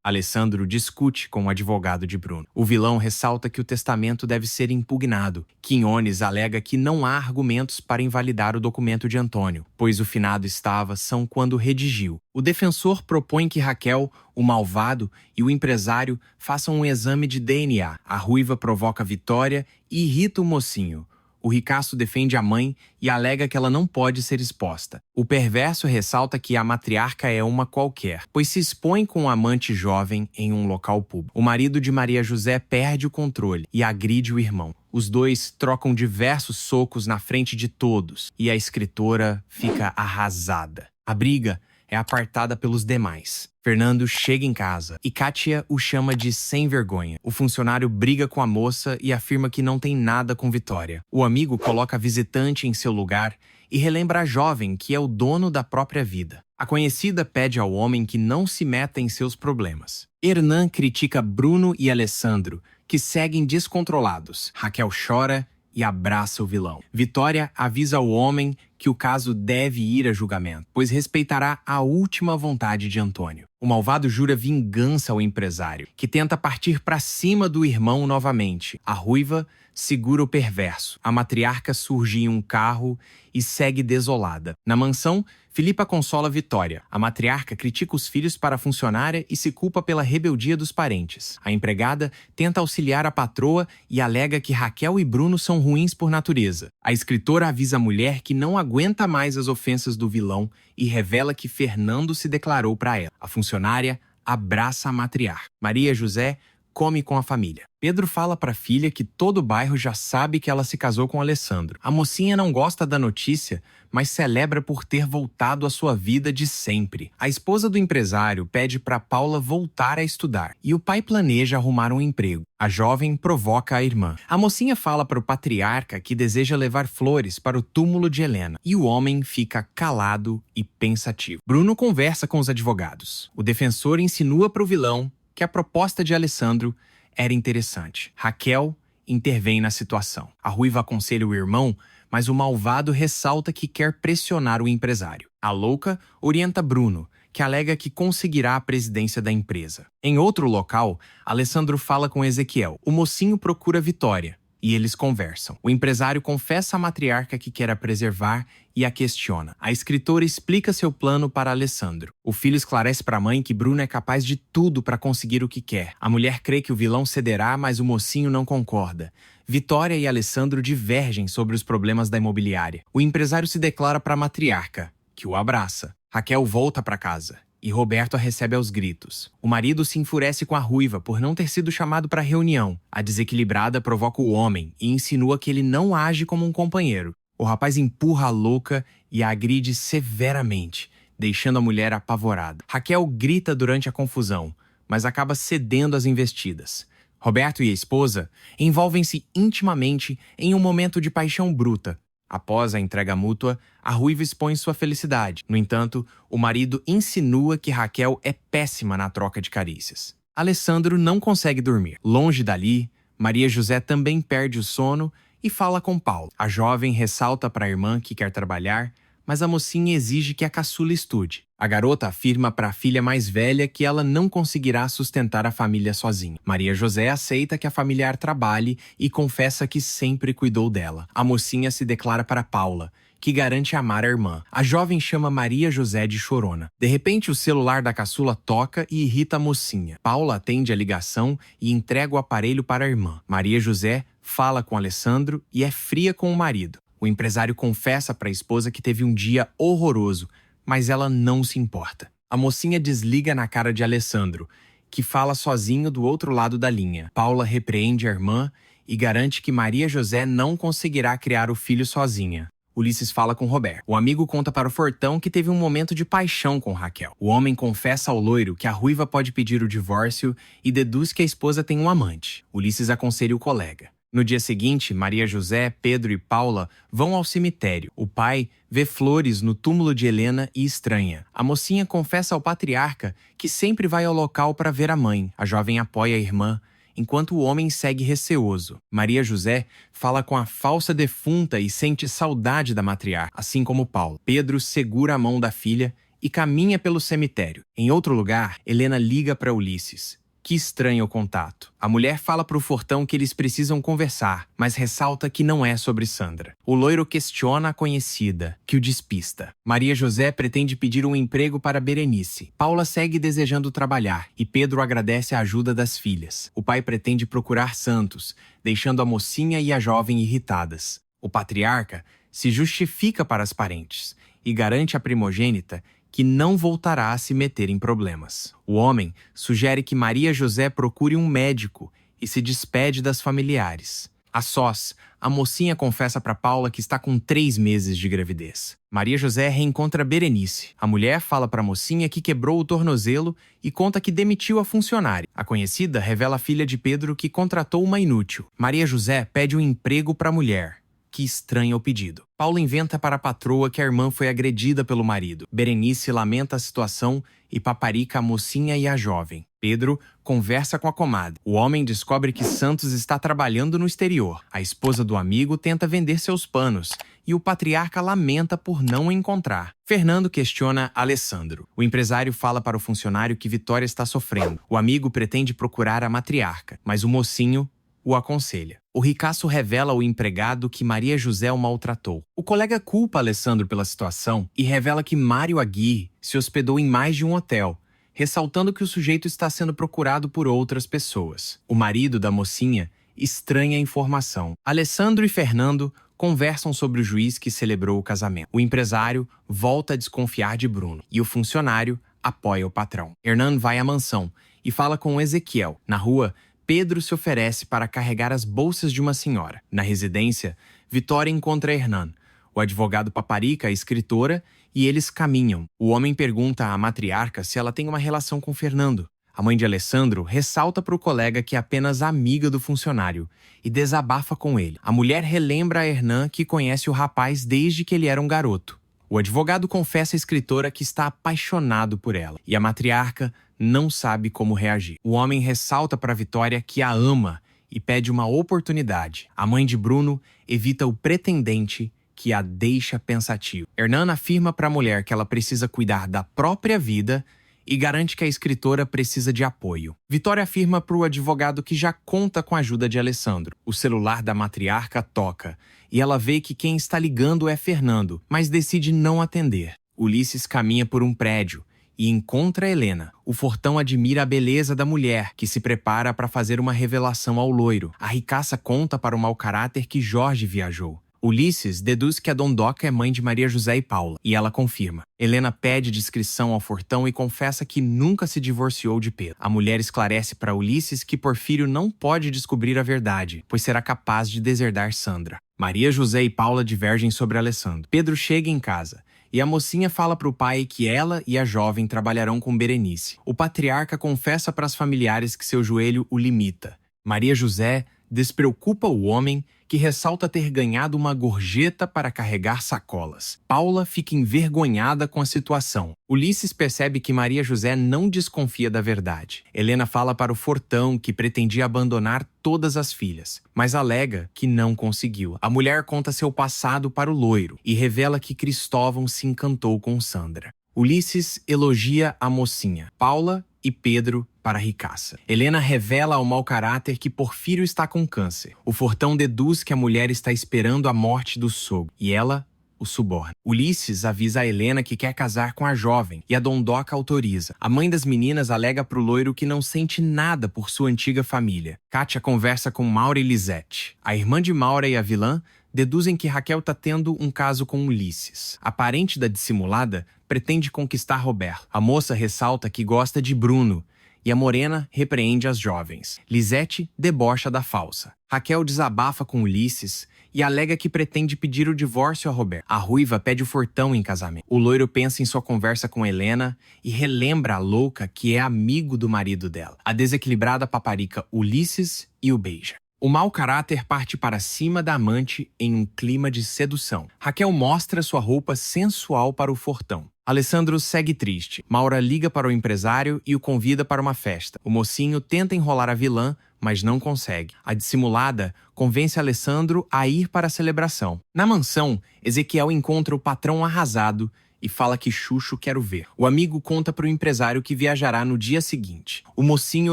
Alessandro discute com o advogado de Bruno. O vilão ressalta que o testamento deve ser impugnado. Quinones alega que não há argumentos para invalidar o documento de Antônio, pois o finado estava são quando redigiu. O defensor propõe que Raquel, o malvado e o empresário façam um exame de DNA. A ruiva provoca Vitória e irrita o mocinho. O ricaço defende a mãe e alega que ela não pode ser exposta. O perverso ressalta que a matriarca é uma qualquer, pois se expõe com um amante jovem em um local público. O marido de Maria José perde o controle e agride o irmão. Os dois trocam diversos socos na frente de todos e a escritora fica arrasada. A briga é apartada pelos demais. Fernando chega em casa e Kátia o chama de sem vergonha. O funcionário briga com a moça e afirma que não tem nada com Vitória. O amigo coloca a visitante em seu lugar e relembra a jovem que é o dono da própria vida. A conhecida pede ao homem que não se meta em seus problemas. Hernan critica Bruno e Alessandro, que seguem descontrolados. Raquel chora e abraça o vilão. Vitória avisa o homem que o caso deve ir a julgamento, pois respeitará a última vontade de Antônio. O malvado jura vingança ao empresário, que tenta partir para cima do irmão novamente. A ruiva segura o perverso. A matriarca surge em um carro e segue desolada. Na mansão, Filipa consola Vitória. A matriarca critica os filhos para a funcionária e se culpa pela rebeldia dos parentes. A empregada tenta auxiliar a patroa e alega que Raquel e Bruno são ruins por natureza. A escritora avisa a mulher que não aguenta mais as ofensas do vilão e revela que Fernando se declarou para ela. A funcionária abraça a matriarca. Maria José come com a família. Pedro fala para a filha que todo o bairro já sabe que ela se casou com Alessandro. A mocinha não gosta da notícia, mas celebra por ter voltado à sua vida de sempre. A esposa do empresário pede para Paula voltar a estudar e o pai planeja arrumar um emprego. A jovem provoca a irmã. A mocinha fala para o patriarca que deseja levar flores para o túmulo de Helena e o homem fica calado e pensativo. Bruno conversa com os advogados. O defensor insinua para o vilão que a proposta de Alessandro era interessante. Raquel intervém na situação. A ruiva aconselha o irmão, mas o malvado ressalta que quer pressionar o empresário. A louca orienta Bruno, que alega que conseguirá a presidência da empresa. Em outro local, Alessandro fala com Ezequiel. O mocinho procura Vitória e eles conversam. O empresário confessa à matriarca que quer a preservar e a questiona. A escritora explica seu plano para Alessandro. O filho esclarece para a mãe que Bruno é capaz de tudo para conseguir o que quer. A mulher crê que o vilão cederá, mas o mocinho não concorda. Vitória e Alessandro divergem sobre os problemas da imobiliária. O empresário se declara para a matriarca, que o abraça. Raquel volta para casa e Roberto a recebe aos gritos. O marido se enfurece com a ruiva por não ter sido chamado para a reunião. A desequilibrada provoca o homem e insinua que ele não age como um companheiro. O rapaz empurra a louca e a agride severamente, deixando a mulher apavorada. Raquel grita durante a confusão, mas acaba cedendo às investidas. Roberto e a esposa envolvem-se intimamente em um momento de paixão bruta. Após a entrega mútua, a ruiva expõe sua felicidade. No entanto, o marido insinua que Raquel é péssima na troca de carícias. Alessandro não consegue dormir. Longe dali, Maria José também perde o sono e fala com Paulo. A jovem ressalta para a irmã que quer trabalhar, mas a mocinha exige que a caçula estude. A garota afirma para a filha mais velha que ela não conseguirá sustentar a família sozinha. Maria José aceita que a familiar trabalhe e confessa que sempre cuidou dela. A mocinha se declara para Paula, que garante amar a irmã. A jovem chama Maria José de chorona. De repente, o celular da caçula toca e irrita a mocinha. Paula atende a ligação e entrega o aparelho para a irmã. Maria José fala com Alessandro e é fria com o marido. O empresário confessa para a esposa que teve um dia horroroso, mas ela não se importa. A mocinha desliga na cara de Alessandro, que fala sozinho do outro lado da linha. Paula repreende a irmã e garante que Maria José não conseguirá criar o filho sozinha. Ulisses fala com Roberto. O amigo conta para o Fortão que teve um momento de paixão com Raquel. O homem confessa ao loiro que a ruiva pode pedir o divórcio e deduz que a esposa tem um amante. Ulisses aconselha o colega. No dia seguinte, Maria José, Pedro e Paula vão ao cemitério. O pai vê flores no túmulo de Helena e estranha. A mocinha confessa ao patriarca que sempre vai ao local para ver a mãe. A jovem apoia a irmã, enquanto o homem segue receoso. Maria José fala com a falsa defunta e sente saudade da matriarca, assim como Paulo. Pedro segura a mão da filha e caminha pelo cemitério. Em outro lugar, Helena liga para Ulisses. Que estranho o contato. A mulher fala para o Fortão que eles precisam conversar, mas ressalta que não é sobre Sandra. O loiro questiona a conhecida, que o despista. Maria José pretende pedir um emprego para Berenice. Paula segue desejando trabalhar e Pedro agradece a ajuda das filhas. O pai pretende procurar Santos, deixando a mocinha e a jovem irritadas. O patriarca se justifica para as parentes e garante à primogênita que não voltará a se meter em problemas. O homem sugere que Maria José procure um médico e se despede das familiares. A sós, a mocinha confessa para Paula que está com 3 meses de gravidez. Maria José reencontra Berenice. A mulher fala para a mocinha que quebrou o tornozelo e conta que demitiu a funcionária. A conhecida revela à filha de Pedro que contratou uma inútil. Maria José pede um emprego para a mulher, que estranha o pedido. Paula inventa para a patroa que a irmã foi agredida pelo marido. Berenice lamenta a situação e paparica a mocinha e a jovem. Pedro conversa com a comadre. O homem descobre que Santos está trabalhando no exterior. A esposa do amigo tenta vender seus panos e o patriarca lamenta por não o encontrar. Fernando questiona Alessandro. O empresário fala para o funcionário que Vitória está sofrendo. O amigo pretende procurar a matriarca, mas o mocinho o aconselha. O ricaço revela ao empregado que Maria José o maltratou. O colega culpa Alessandro pela situação e revela que Mário Aguirre se hospedou em mais de um hotel, ressaltando que o sujeito está sendo procurado por outras pessoas. O marido da mocinha estranha a informação. Alessandro e Fernando conversam sobre o juiz que celebrou o casamento. O empresário volta a desconfiar de Bruno e o funcionário apoia o patrão. Hernan vai à mansão e fala com Ezequiel. Na rua, Pedro se oferece para carregar as bolsas de uma senhora. Na residência, Vitória encontra Hernan. O advogado paparica a escritora e eles caminham. O homem pergunta à matriarca se ela tem uma relação com Fernando. A mãe de Alessandro ressalta para o colega que é apenas amiga do funcionário e desabafa com ele. A mulher relembra a Hernan que conhece o rapaz desde que ele era um garoto. O advogado confessa à escritora que está apaixonado por ela e a matriarca não sabe como reagir. O homem ressalta para Vitória que a ama e pede uma oportunidade. A mãe de Bruno evita o pretendente que a deixa pensativa. Hernan afirma para a mulher que ela precisa cuidar da própria vida e garante que a escritora precisa de apoio. Vitória afirma para o advogado que já conta com a ajuda de Alessandro. O celular da matriarca toca e ela vê que quem está ligando é Fernando, mas decide não atender. Ulisses caminha por um prédio e encontra Helena. O Fortão admira a beleza da mulher, que se prepara para fazer uma revelação ao loiro. A ricaça conta para o mau caráter que Jorge viajou. Ulisses deduz que a Dondoca é mãe de Maria José e Paula, e ela confirma. Helena pede discrição ao Fortão e confessa que nunca se divorciou de Pedro. A mulher esclarece para Ulisses que Porfírio não pode descobrir a verdade, pois será capaz de deserdar Sandra. Maria José e Paula divergem sobre Alessandro. Pedro chega em casa e a mocinha fala para o pai que ela e a jovem trabalharão com Berenice. O patriarca confessa para as familiares que seu joelho o limita. Maria José despreocupa o homem, que ressalta ter ganhado uma gorjeta para carregar sacolas. Paula fica envergonhada com a situação. Ulisses percebe que Maria José não desconfia da verdade. Helena fala para o Fortão que pretendia abandonar todas as filhas, mas alega que não conseguiu. A mulher conta seu passado para o loiro e revela que Cristóvão se encantou com Sandra. Ulisses elogia a mocinha. Paula e Pedro para a ricaça. Helena revela ao mau caráter que Porfírio está com câncer. O Fortão deduz que a mulher está esperando a morte do sogro e ela o suborna. Ulisses avisa a Helena que quer casar com a jovem e a Dondoca autoriza. A mãe das meninas alega para o loiro que não sente nada por sua antiga família. Kátia conversa com Maura e Lisete. A irmã de Maura e a vilã deduzem que Raquel está tendo um caso com Ulisses. A parente da dissimulada pretende conquistar Roberto. A moça ressalta que gosta de Bruno e a morena repreende as jovens. Lisete debocha da falsa. Raquel desabafa com Ulisses e alega que pretende pedir o divórcio a Roberto. A ruiva pede o Fortão em casamento. O loiro pensa em sua conversa com Helena e relembra a louca que é amigo do marido dela. A desequilibrada paparica Ulisses e o beija. O mau caráter parte para cima da amante em um clima de sedução. Raquel mostra sua roupa sensual para o Fortão. Alessandro segue triste. Maura liga para o empresário e o convida para uma festa. O mocinho tenta enrolar a vilã, mas não consegue. A dissimulada convence Alessandro a ir para a celebração. Na mansão, Ezequiel encontra o patrão arrasado e fala que Chuchu quer o ver. O amigo conta para o empresário que viajará no dia seguinte. O mocinho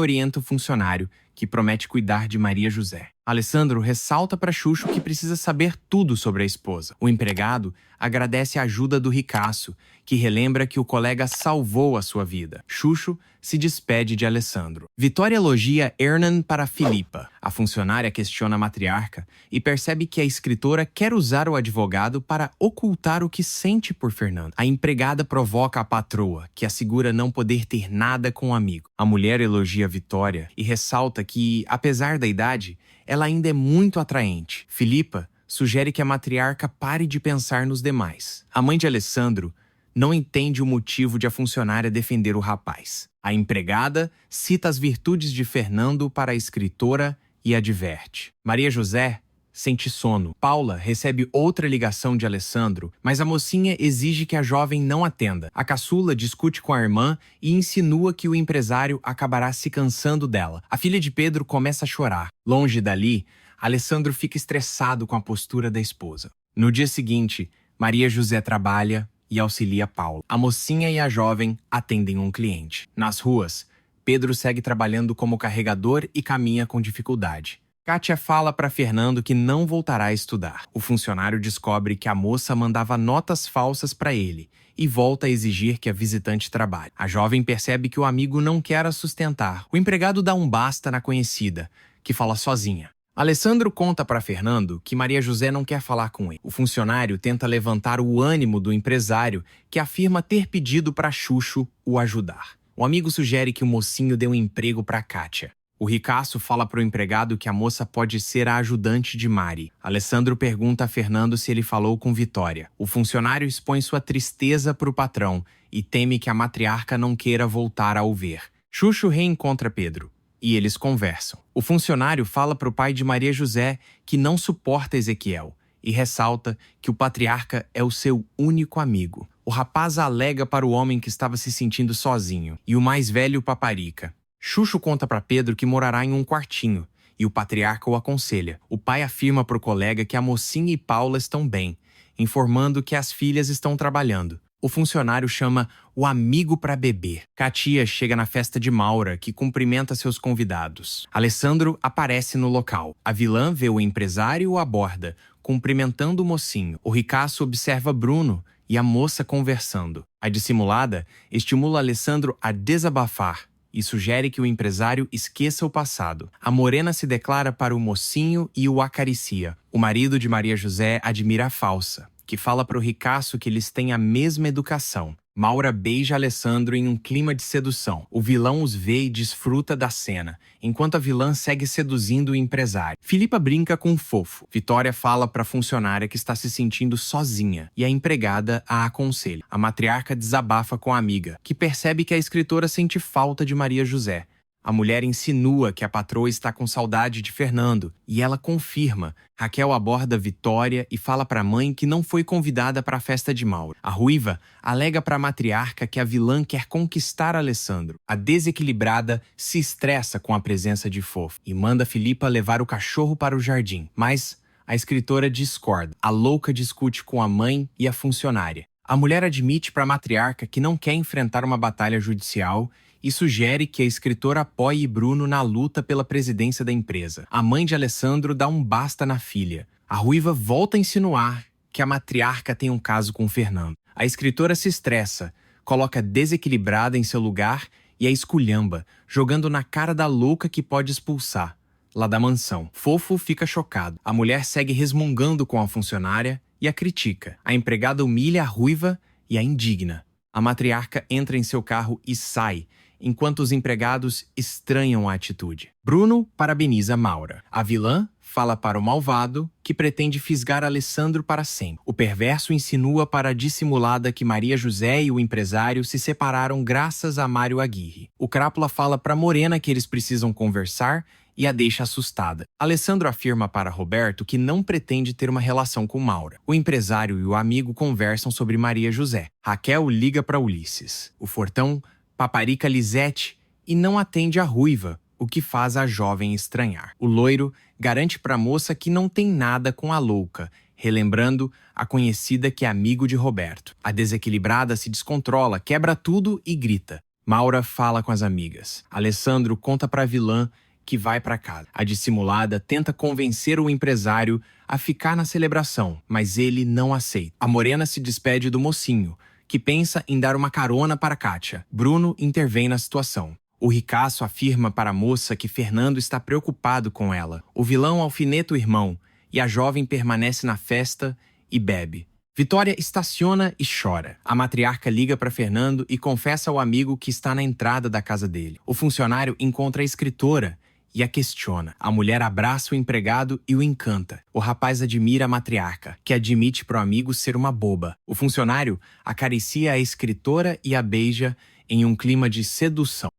orienta o funcionário, que promete cuidar de Maria José. Alessandro ressalta para Chuchu que precisa saber tudo sobre a esposa. O empregado agradece a ajuda do ricaço, que relembra que o colega salvou a sua vida. Chuchu se despede de Alessandro. Vitória elogia Hernan para Filipa. A funcionária questiona a matriarca e percebe que a escritora quer usar o advogado para ocultar o que sente por Fernando. A empregada provoca a patroa, que assegura não poder ter nada com o amigo. A mulher elogia Vitória e ressalta que, apesar da idade, ela ainda é muito atraente. Filipa sugere que a matriarca pare de pensar nos demais. A mãe de Alessandro não entende o motivo de a funcionária defender o rapaz. A empregada cita as virtudes de Fernando para a escritora e adverte. Maria José sente sono. Paula recebe outra ligação de Alessandro, mas a mocinha exige que a jovem não atenda. A caçula discute com a irmã e insinua que o empresário acabará se cansando dela. A filha de Pedro começa a chorar. Longe dali, Alessandro fica estressado com a postura da esposa. No dia seguinte, Maria José trabalha e auxilia Paula. A mocinha e a jovem atendem um cliente. Nas ruas, Pedro segue trabalhando como carregador e caminha com dificuldade. Kátia fala para Fernando que não voltará a estudar. O funcionário descobre que a moça mandava notas falsas para ele e volta a exigir que a visitante trabalhe. A jovem percebe que o amigo não quer a sustentar. O empregado dá um basta na conhecida, que fala sozinha. Alessandro conta para Fernando que Maria José não quer falar com ele. O funcionário tenta levantar o ânimo do empresário, que afirma ter pedido para Chuchu o ajudar. O amigo sugere que o mocinho dê um emprego para Kátia. O ricaço fala para o empregado que a moça pode ser a ajudante de Mari. Alessandro pergunta a Fernando se ele falou com Vitória. O funcionário expõe sua tristeza para o patrão e teme que a matriarca não queira voltar a o ver. Chuchu reencontra Pedro e eles conversam. O funcionário fala para o pai de Maria José que não suporta Ezequiel e ressalta que o patriarca é o seu único amigo. O rapaz alega para o homem que estava se sentindo sozinho e o mais velho paparica. Chuchu conta para Pedro que morará em um quartinho e o patriarca o aconselha. O pai afirma para o colega que a mocinha e Paula estão bem, informando que as filhas estão trabalhando. O funcionário chama o amigo para beber. Katia chega na festa de Maura, que cumprimenta seus convidados. Alessandro aparece no local. A vilã vê o empresário e o aborda, cumprimentando o mocinho. O ricaço observa Bruno e a moça conversando. A dissimulada estimula Alessandro a desabafar e sugere que o empresário esqueça o passado. A morena se declara para o mocinho e o acaricia. O marido de Maria José admira a falsa, que fala para o ricaço que eles têm a mesma educação. Maura beija Alessandro em um clima de sedução. O vilão os vê e desfruta da cena, enquanto a vilã segue seduzindo o empresário. Filipa brinca com o fofo. Vitória fala para a funcionária que está se sentindo sozinha e a empregada a aconselha. A matriarca desabafa com a amiga, que percebe que a escritora sente falta de Maria José. A mulher insinua que a patroa está com saudade de Fernando e ela confirma. Raquel aborda Vitória e fala para a mãe que não foi convidada para a festa de Maura. A ruiva alega para a matriarca que a vilã quer conquistar Alessandro. A desequilibrada se estressa com a presença de Fofo e manda Filipa levar o cachorro para o jardim. Mas a escritora discorda. A louca discute com a mãe e a funcionária. A mulher admite para a matriarca que não quer enfrentar uma batalha judicial e sugere que a escritora apoie Bruno na luta pela presidência da empresa. A mãe de Alessandro dá um basta na filha. A ruiva volta a insinuar que a matriarca tem um caso com Fernando. A escritora se estressa, coloca desequilibrada em seu lugar e a esculhamba, jogando na cara da louca que pode expulsar, lá da mansão. Fofo fica chocado. A mulher segue resmungando com a funcionária e a critica. A empregada humilha a ruiva e a indigna. A matriarca entra em seu carro e sai, enquanto os empregados estranham a atitude. Bruno parabeniza Maura. A vilã fala para o malvado, que pretende fisgar Alessandro para sempre. O perverso insinua para a dissimulada que Maria José e o empresário se separaram graças a Mário Aguirre. O crápula fala para Morena que eles precisam conversar e a deixa assustada. Alessandro afirma para Roberto que não pretende ter uma relação com Maura. O empresário e o amigo conversam sobre Maria José. Raquel liga para Ulisses. O fortão paparica Lisete e não atende a ruiva, o que faz a jovem estranhar. O loiro garante para a moça que não tem nada com a louca, relembrando a conhecida que é amigo de Roberto. A desequilibrada se descontrola, quebra tudo e grita. Maura fala com as amigas. Alessandro conta para a vilã que vai para casa. A dissimulada tenta convencer o empresário a ficar na celebração, mas ele não aceita. A morena se despede do mocinho, que pensa em dar uma carona para Kátia. Bruno intervém na situação. O ricaço afirma para a moça que Fernando está preocupado com ela. O vilão alfineta o irmão e a jovem permanece na festa e bebe. Vitória estaciona e chora. A matriarca liga para Fernando e confessa ao amigo que está na entrada da casa dele. O funcionário encontra a escritora e a questiona. A mulher abraça o empregado e o encanta. O rapaz admira a matriarca, que admite para o amigo ser uma boba. O funcionário acaricia a escritora e a beija em um clima de sedução.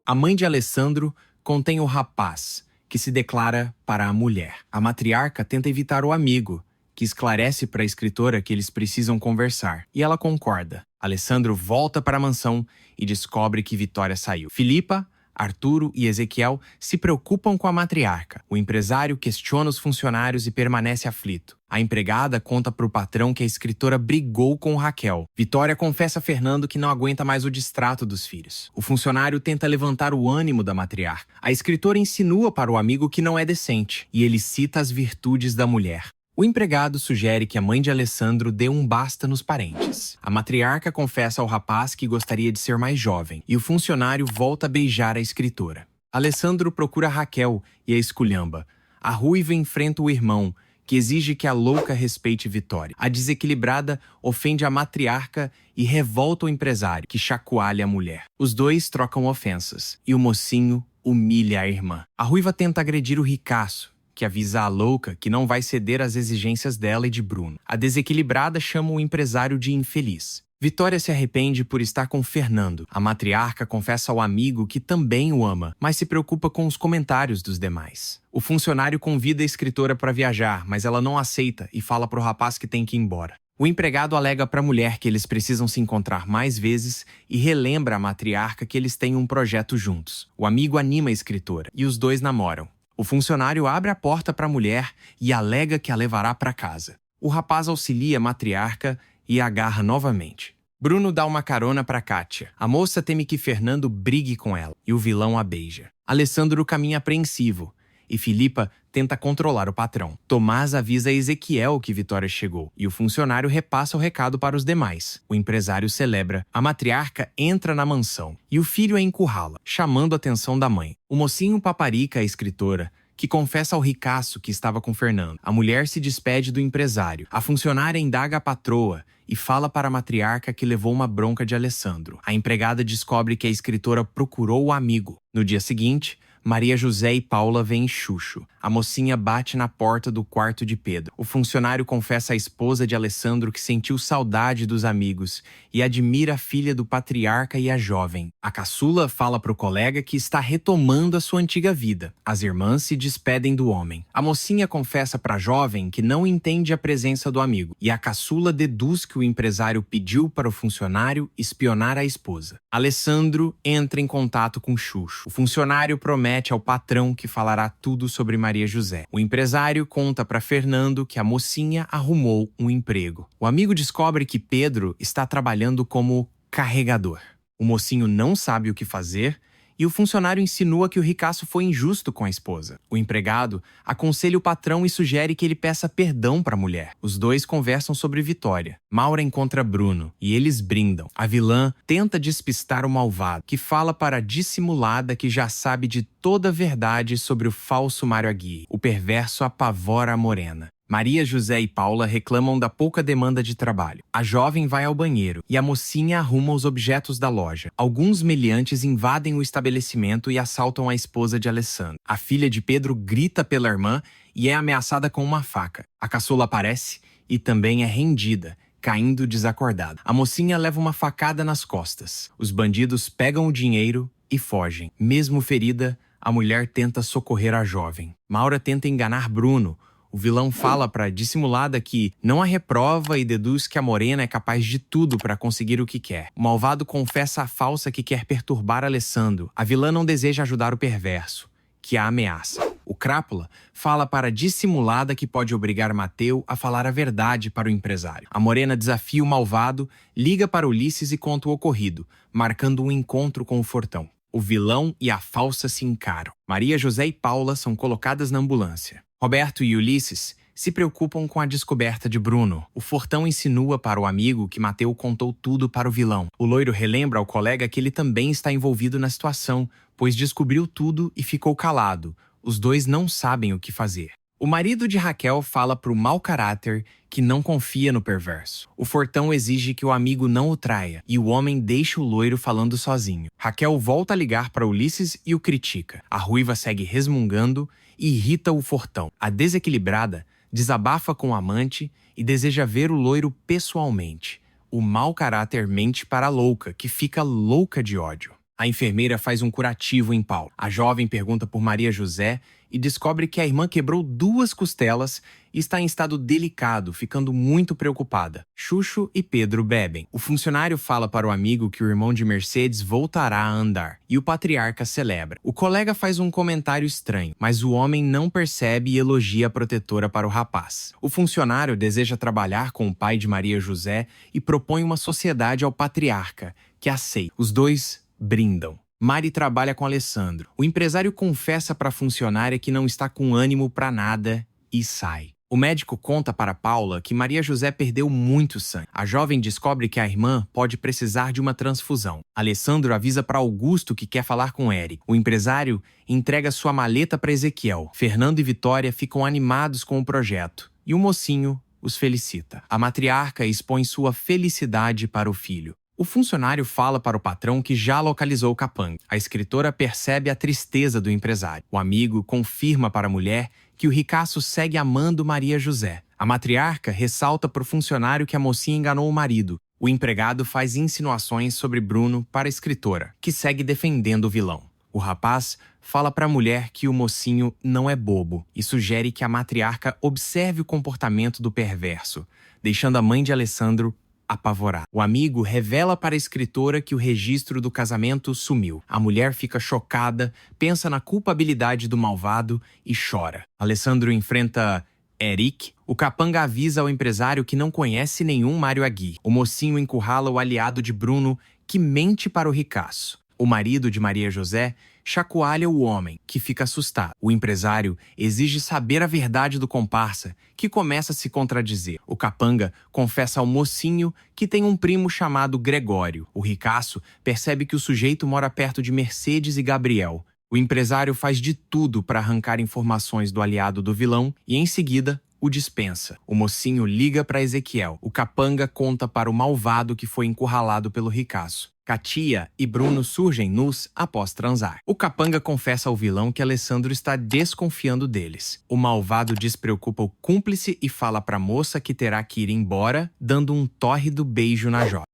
A mãe de Alessandro contém o rapaz, que se declara para a mulher. A matriarca tenta evitar o amigo, que esclarece para a escritora que eles precisam conversar, e ela concorda. Alessandro volta para a mansão e descobre que Vitória saiu. Filipa, Arturo e Ezequiel se preocupam com a matriarca. O empresário questiona os funcionários e permanece aflito. A empregada conta para o patrão que a escritora brigou com Raquel. Vitória confessa a Fernando que não aguenta mais o distrato dos filhos. O funcionário tenta levantar o ânimo da matriarca. A escritora insinua para o amigo que não é decente, e ele cita as virtudes da mulher. O empregado sugere que a mãe de Alessandro dê um basta nos parentes. A matriarca confessa ao rapaz que gostaria de ser mais jovem, e o funcionário volta a beijar a escritora. Alessandro procura Raquel e a esculhamba. A ruiva enfrenta o irmão, que exige que a louca respeite Vitória. A desequilibrada ofende a matriarca e revolta o empresário, que chacoalha a mulher. Os dois trocam ofensas, e o mocinho humilha a irmã. A ruiva tenta agredir o ricaço, que avisa a louca que não vai ceder às exigências dela e de Bruno. A desequilibrada chama o empresário de infeliz. Vitória se arrepende por estar com Fernando. A matriarca confessa ao amigo que também o ama, mas se preocupa com os comentários dos demais. O funcionário convida a escritora para viajar, mas ela não aceita e fala para o rapaz que tem que ir embora. O empregado alega para a mulher que eles precisam se encontrar mais vezes e relembra à matriarca que eles têm um projeto juntos. O amigo anima a escritora e os dois namoram. O funcionário abre a porta para a mulher e alega que a levará para casa. O rapaz auxilia a matriarca e a agarra novamente. Bruno dá uma carona para Kátia. A moça teme que Fernando brigue com ela e o vilão a beija. Alessandro caminha apreensivo e Filipa tenta controlar o patrão. Tomás avisa Ezequiel que Vitória chegou e o funcionário repassa o recado para os demais. O empresário celebra. A matriarca entra na mansão e o filho a encurrala, chamando a atenção da mãe. O mocinho paparica a escritora, que confessa ao ricaço que estava com Fernando. A mulher se despede do empresário. A funcionária indaga a patroa e fala para a matriarca que levou uma bronca de Alessandro. A empregada descobre que a escritora procurou o amigo. No dia seguinte, Maria José e Paula veem Xuxo. A mocinha bate na porta do quarto de Pedro. O funcionário confessa à esposa de Alessandro que sentiu saudade dos amigos e admira a filha do patriarca e a jovem. A caçula fala para o colega que está retomando a sua antiga vida. As irmãs se despedem do homem. A mocinha confessa para a jovem que não entende a presença do amigo e a caçula deduz que o empresário pediu para o funcionário espionar a esposa. Alessandro entra em contato com Xuxo. O funcionário promete ao patrão que falará tudo sobre Maria José. O empresário conta para Fernando que a mocinha arrumou um emprego. O amigo descobre que Pedro está trabalhando como carregador. O mocinho não sabe o que fazer e o funcionário insinua que o ricaço foi injusto com a esposa. O empregado aconselha o patrão e sugere que ele peça perdão para a mulher. Os dois conversam sobre Vitória. Maura encontra Bruno e eles brindam. A vilã tenta despistar o malvado, que fala para a dissimulada que já sabe de toda a verdade sobre o falso Mário Aguirre. O perverso apavora a morena. Maria José e Paula reclamam da pouca demanda de trabalho. A jovem vai ao banheiro e a mocinha arruma os objetos da loja. Alguns meliantes invadem o estabelecimento e assaltam a esposa de Alessandro. A filha de Pedro grita pela irmã e é ameaçada com uma faca. A caçula aparece e também é rendida, caindo desacordada. A mocinha leva uma facada nas costas. Os bandidos pegam o dinheiro e fogem. Mesmo ferida, a mulher tenta socorrer a jovem. Maura tenta enganar Bruno, O vilão fala para dissimulada que não a reprova e deduz que a morena é capaz de tudo para conseguir o que quer. O malvado confessa à falsa que quer perturbar Alessandro. A vilã não deseja ajudar o perverso, que a ameaça. O crápula fala para dissimulada que pode obrigar Mateu a falar a verdade para o empresário. A morena desafia o malvado, liga para Ulisses e conta o ocorrido, marcando um encontro com o fortão. O vilão e a falsa se encaram. Maria José e Paula são colocadas na ambulância. Roberto e Ulisses se preocupam com a descoberta de Bruno. O fortão insinua para o amigo que Mateu contou tudo para o vilão. O loiro relembra ao colega que ele também está envolvido na situação, pois descobriu tudo e ficou calado. Os dois não sabem o que fazer. O marido de Raquel fala para o mau caráter que não confia no perverso. O fortão exige que o amigo não o traia, e o homem deixa o loiro falando sozinho. Raquel volta a ligar para Ulisses e o critica. A ruiva segue resmungando e irrita o fortão. A desequilibrada desabafa com o amante e deseja ver o loiro pessoalmente. O mau caráter mente para a louca, que fica louca de ódio. A enfermeira faz um curativo em Paulo. A jovem pergunta por Maria José e descobre que a irmã quebrou 2 costelas e está em estado delicado, ficando muito preocupada. Chucho e Pedro bebem. O funcionário fala para o amigo que o irmão de Mercedes voltará a andar, e o patriarca celebra. O colega faz um comentário estranho, mas o homem não percebe e elogia a protetora para o rapaz. O funcionário deseja trabalhar com o pai de Maria José e propõe uma sociedade ao patriarca, que aceita. Os dois brindam. Mari trabalha com Alessandro. O empresário confessa para a funcionária que não está com ânimo para nada e sai. O médico conta para Paula que Maria José perdeu muito sangue. A jovem descobre que a irmã pode precisar de uma transfusão. Alessandro avisa para Augusto que quer falar com Eric. O empresário entrega sua maleta para Ezequiel. Fernando e Vitória ficam animados com o projeto. E o mocinho os felicita. A matriarca expõe sua felicidade para o filho. O funcionário fala para o patrão que já localizou o capanga. A escritora percebe a tristeza do empresário. O amigo confirma para a mulher que o ricaço segue amando Maria José. A matriarca ressalta para o funcionário que a mocinha enganou o marido. O empregado faz insinuações sobre Bruno para a escritora, que segue defendendo o vilão. O rapaz fala para a mulher que o mocinho não é bobo e sugere que a matriarca observe o comportamento do perverso, deixando a mãe de Alessandro apavorada. O amigo revela para a escritora que o registro do casamento sumiu. A mulher fica chocada, pensa na culpabilidade do malvado e chora. Alessandro enfrenta Eric. O capanga avisa ao empresário que não conhece nenhum Mário Agui. O mocinho encurrala o aliado de Bruno, que mente para o ricaço. O marido de Maria José chacoalha o homem, que fica assustado. O empresário exige saber a verdade do comparsa, que começa a se contradizer. O capanga confessa ao mocinho que tem um primo chamado Gregório. O ricaço percebe que o sujeito mora perto de Mercedes e Gabriel. O empresário faz de tudo para arrancar informações do aliado do vilão e, em seguida, o dispensa. O mocinho liga para Ezequiel. O capanga conta para o malvado que foi encurralado pelo ricaço. Katia e Bruno surgem nus após transar. O capanga confessa ao vilão que Alessandro está desconfiando deles. O malvado despreocupa o cúmplice e fala para a moça que terá que ir embora, dando um tórrido beijo na jovem.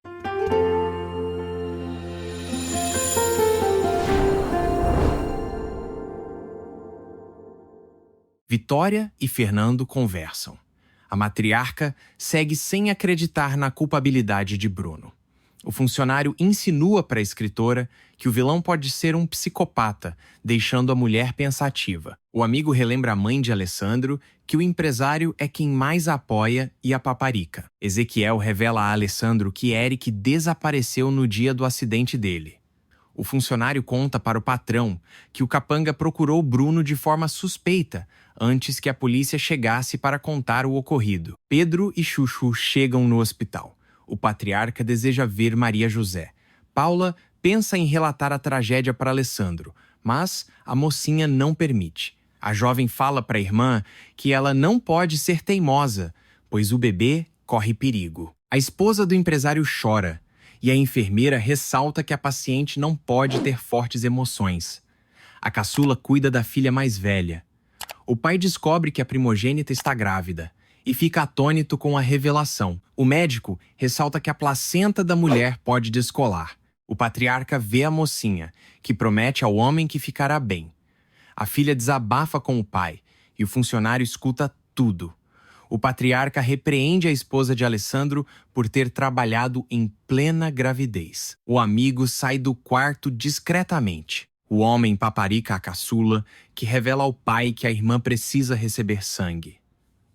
Vitória e Fernando conversam. A matriarca segue sem acreditar na culpabilidade de Bruno. O funcionário insinua para a escritora que o vilão pode ser um psicopata, deixando a mulher pensativa. O amigo relembra a mãe de Alessandro que o empresário é quem mais a apoia e a paparica. Ezequiel revela a Alessandro que Eric desapareceu no dia do acidente dele. O funcionário conta para o patrão que o capanga procurou Bruno de forma suspeita antes que a polícia chegasse para contar o ocorrido. Pedro e Chuchu chegam no hospital. O patriarca deseja ver Maria José. Paula pensa em relatar a tragédia para Alessandro, mas a mocinha não permite. A jovem fala para a irmã que ela não pode ser teimosa, pois o bebê corre perigo. A esposa do empresário chora e a enfermeira ressalta que a paciente não pode ter fortes emoções. A caçula cuida da filha mais velha. O pai descobre que a primogênita está grávida e fica atônito com a revelação. O médico ressalta que a placenta da mulher pode descolar. O patriarca vê a mocinha, que promete ao homem que ficará bem. A filha desabafa com o pai e o funcionário escuta tudo. O patriarca repreende a esposa de Alessandro por ter trabalhado em plena gravidez. O amigo sai do quarto discretamente. O homem paparica a caçula, que revela ao pai que a irmã precisa receber sangue.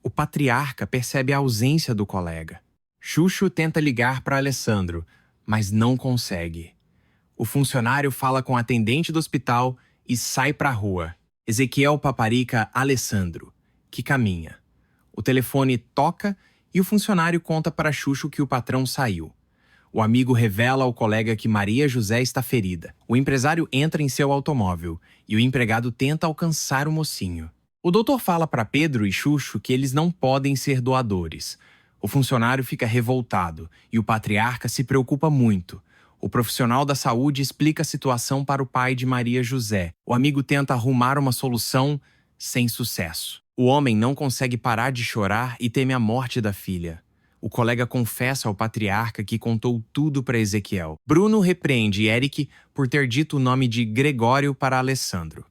O patriarca percebe a ausência do colega. Chuchu tenta ligar para Alessandro, mas não consegue. O funcionário fala com a atendente do hospital e sai para a rua. Ezequiel paparica Alessandro, que caminha. O telefone toca e o funcionário conta para Chuchu que o patrão saiu. O amigo revela ao colega que Maria José está ferida. O empresário entra em seu automóvel e o empregado tenta alcançar o mocinho. O doutor fala para Pedro e Chuchu que eles não podem ser doadores. O funcionário fica revoltado e o patriarca se preocupa muito. O profissional da saúde explica a situação para o pai de Maria José. O amigo tenta arrumar uma solução sem sucesso. O homem não consegue parar de chorar e teme a morte da filha. O colega confessa ao patriarca que contou tudo para Ezequiel. Bruno repreende Eric por ter dito o nome de Gregório para Alessandro.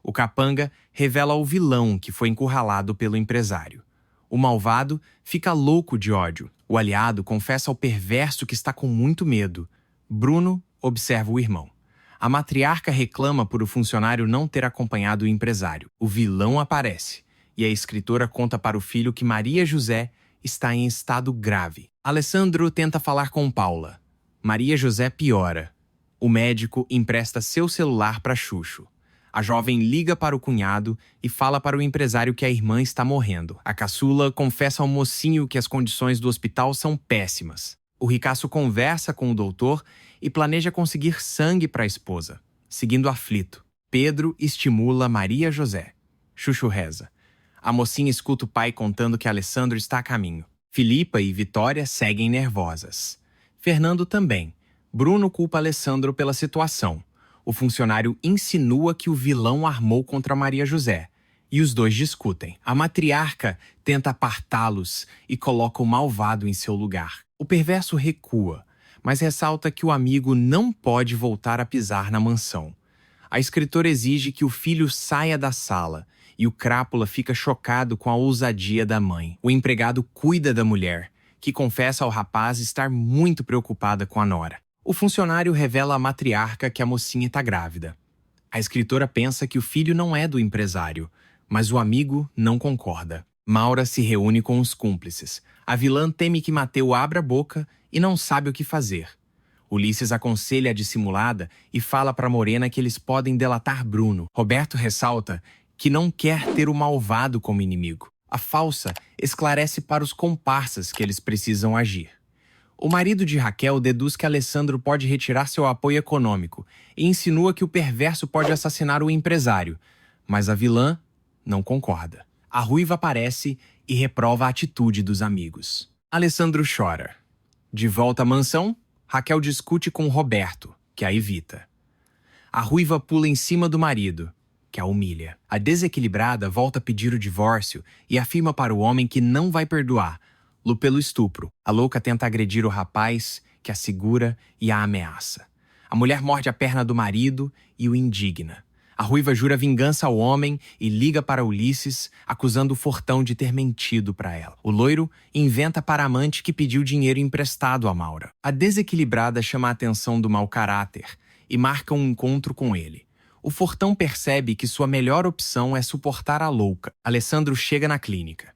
O capanga revela o vilão que foi encurralado pelo empresário. O malvado fica louco de ódio. O aliado confessa ao perverso que está com muito medo. Bruno observa o irmão. A matriarca reclama por o funcionário não ter acompanhado o empresário. O vilão aparece e a escritora conta para o filho que Maria José está em estado grave. Alessandro tenta falar com Paula. Maria José piora. O médico empresta seu celular para Chuchu. A jovem liga para o cunhado e fala para o empresário que a irmã está morrendo. A caçula confessa ao mocinho que as condições do hospital são péssimas. O ricaço conversa com o doutor e planeja conseguir sangue para a esposa. Seguindo aflito, Pedro estimula Maria José. Chuchu reza. A mocinha escuta o pai contando que Alessandro está a caminho. Filipa e Vitória seguem nervosas. Fernando também. Bruno culpa Alessandro pela situação. O funcionário insinua que o vilão armou contra Maria José. E os dois discutem. A matriarca tenta apartá-los e coloca o malvado em seu lugar. O perverso recua, mas ressalta que o amigo não pode voltar a pisar na mansão. A escritora exige que o filho saia da sala e o crápula fica chocado com a ousadia da mãe. O empregado cuida da mulher, que confessa ao rapaz estar muito preocupada com a nora. O funcionário revela à matriarca que a mocinha está grávida. A escritora pensa que o filho não é do empresário, mas o amigo não concorda. Maura se reúne com os cúmplices. A vilã teme que Mateu abra a boca e não sabe o que fazer. Ulisses aconselha a dissimulada e fala para Morena que eles podem delatar Bruno. Roberto ressalta que não quer ter o malvado como inimigo. A falsa esclarece para os comparsas que eles precisam agir. O marido de Raquel deduz que Alessandro pode retirar seu apoio econômico e insinua que o perverso pode assassinar o empresário, mas a vilã não concorda. A ruiva aparece e reprova a atitude dos amigos. Alessandro chora. De volta à mansão, Raquel discute com Roberto, que a evita. A ruiva pula em cima do marido, que a humilha. A desequilibrada volta a pedir o divórcio e afirma para o homem que não vai perdoá-lo pelo estupro. A louca tenta agredir o rapaz, que a segura e a ameaça. A mulher morde a perna do marido e o indigna. A ruiva jura vingança ao homem e liga para Ulisses, acusando o fortão de ter mentido para ela. O loiro inventa para a amante que pediu dinheiro emprestado a Maura. A desequilibrada chama a atenção do mau caráter e marca um encontro com ele. O fortão percebe que sua melhor opção é suportar a louca. Alessandro chega na clínica.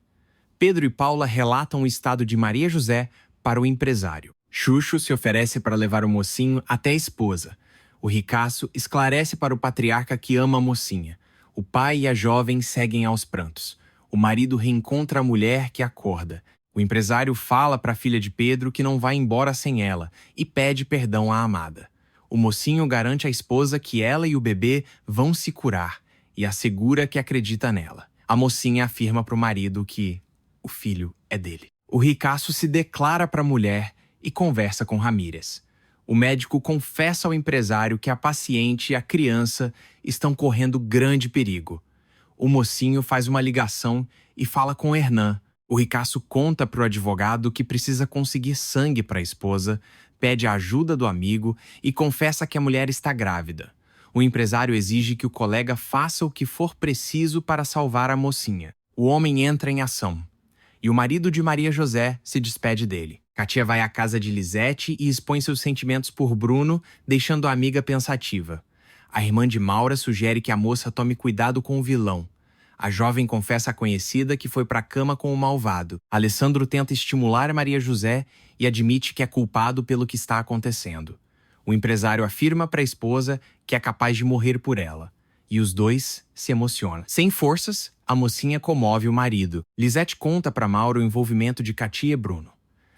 Pedro e Paula relatam o estado de Maria José para o empresário. Chuchu se oferece para levar o mocinho até a esposa. O ricaço esclarece para o patriarca que ama a mocinha. O pai e a jovem seguem aos prantos. O marido reencontra a mulher que acorda. O empresário fala para a filha de Pedro que não vai embora sem ela e pede perdão à amada. O mocinho garante à esposa que ela e o bebê vão se curar e assegura que acredita nela. A mocinha afirma para o marido que o filho é dele. O ricaço se declara para a mulher e conversa com Ramírez. O médico confessa ao empresário que a paciente e a criança estão correndo grande perigo. O mocinho faz uma ligação e fala com Hernan. O ricaço conta para o advogado que precisa conseguir sangue para a esposa, pede a ajuda do amigo e confessa que a mulher está grávida. O empresário exige que o colega faça o que for preciso para salvar a mocinha. O homem entra em ação, e o marido de Maria José se despede dele. Katia vai à casa de Lisete e expõe seus sentimentos por Bruno, deixando a amiga pensativa. A irmã de Maura sugere que a moça tome cuidado com o vilão. A jovem confessa à conhecida que foi para a cama com o malvado. Alessandro tenta estimular Maria José e admite que é culpado pelo que está acontecendo. O empresário afirma para a esposa que é capaz de morrer por ela. E os dois se emocionam. Sem forças, a mocinha comove o marido. Lisete conta para Maura o envolvimento de Katia e Bruno.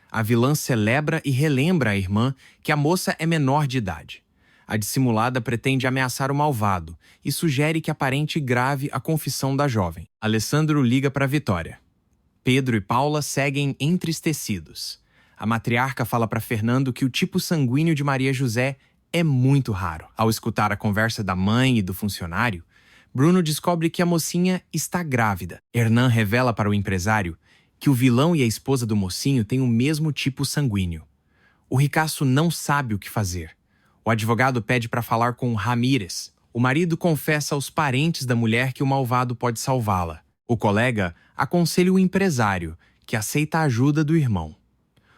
A vilã celebra e relembra à irmã que a moça é menor de idade. A dissimulada pretende ameaçar o malvado e sugere que aparente grave a confissão da jovem. Alessandro liga para Vitória. Pedro e Paula seguem entristecidos. A matriarca fala para Fernando que o tipo sanguíneo de Maria José é muito raro. Ao escutar a conversa da mãe e do funcionário, Bruno descobre que a mocinha está grávida. Hernan revela para o empresário que o vilão e a esposa do mocinho têm o mesmo tipo sanguíneo. O ricaço não sabe o que fazer. O advogado pede para falar com Ramírez. O marido confessa aos parentes da mulher que o malvado pode salvá-la. O colega aconselha o empresário, que aceita a ajuda do irmão.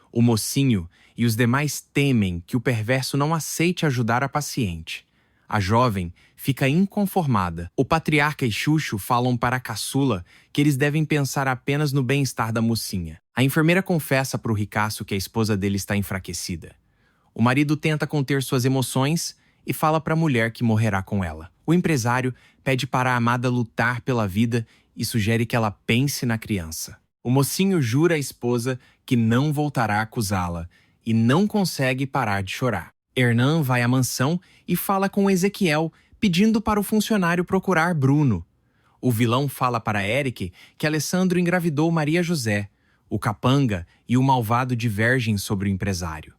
O mocinho e os demais temem que o perverso não aceite ajudar a paciente. A jovem fica inconformada. O patriarca e Xuxo falam para a caçula que eles devem pensar apenas no bem-estar da mocinha. A enfermeira confessa para o ricaço que a esposa dele está enfraquecida. O marido tenta conter suas emoções e fala para a mulher que morrerá com ela. O empresário pede para a amada lutar pela vida e sugere que ela pense na criança. O mocinho jura à esposa que não voltará a acusá-la e não consegue parar de chorar. Hernan vai à mansão e fala com Ezequiel, pedindo para o funcionário procurar Bruno. O vilão fala para Eric que Alessandro engravidou Maria José. O capanga e o malvado divergem sobre o empresário.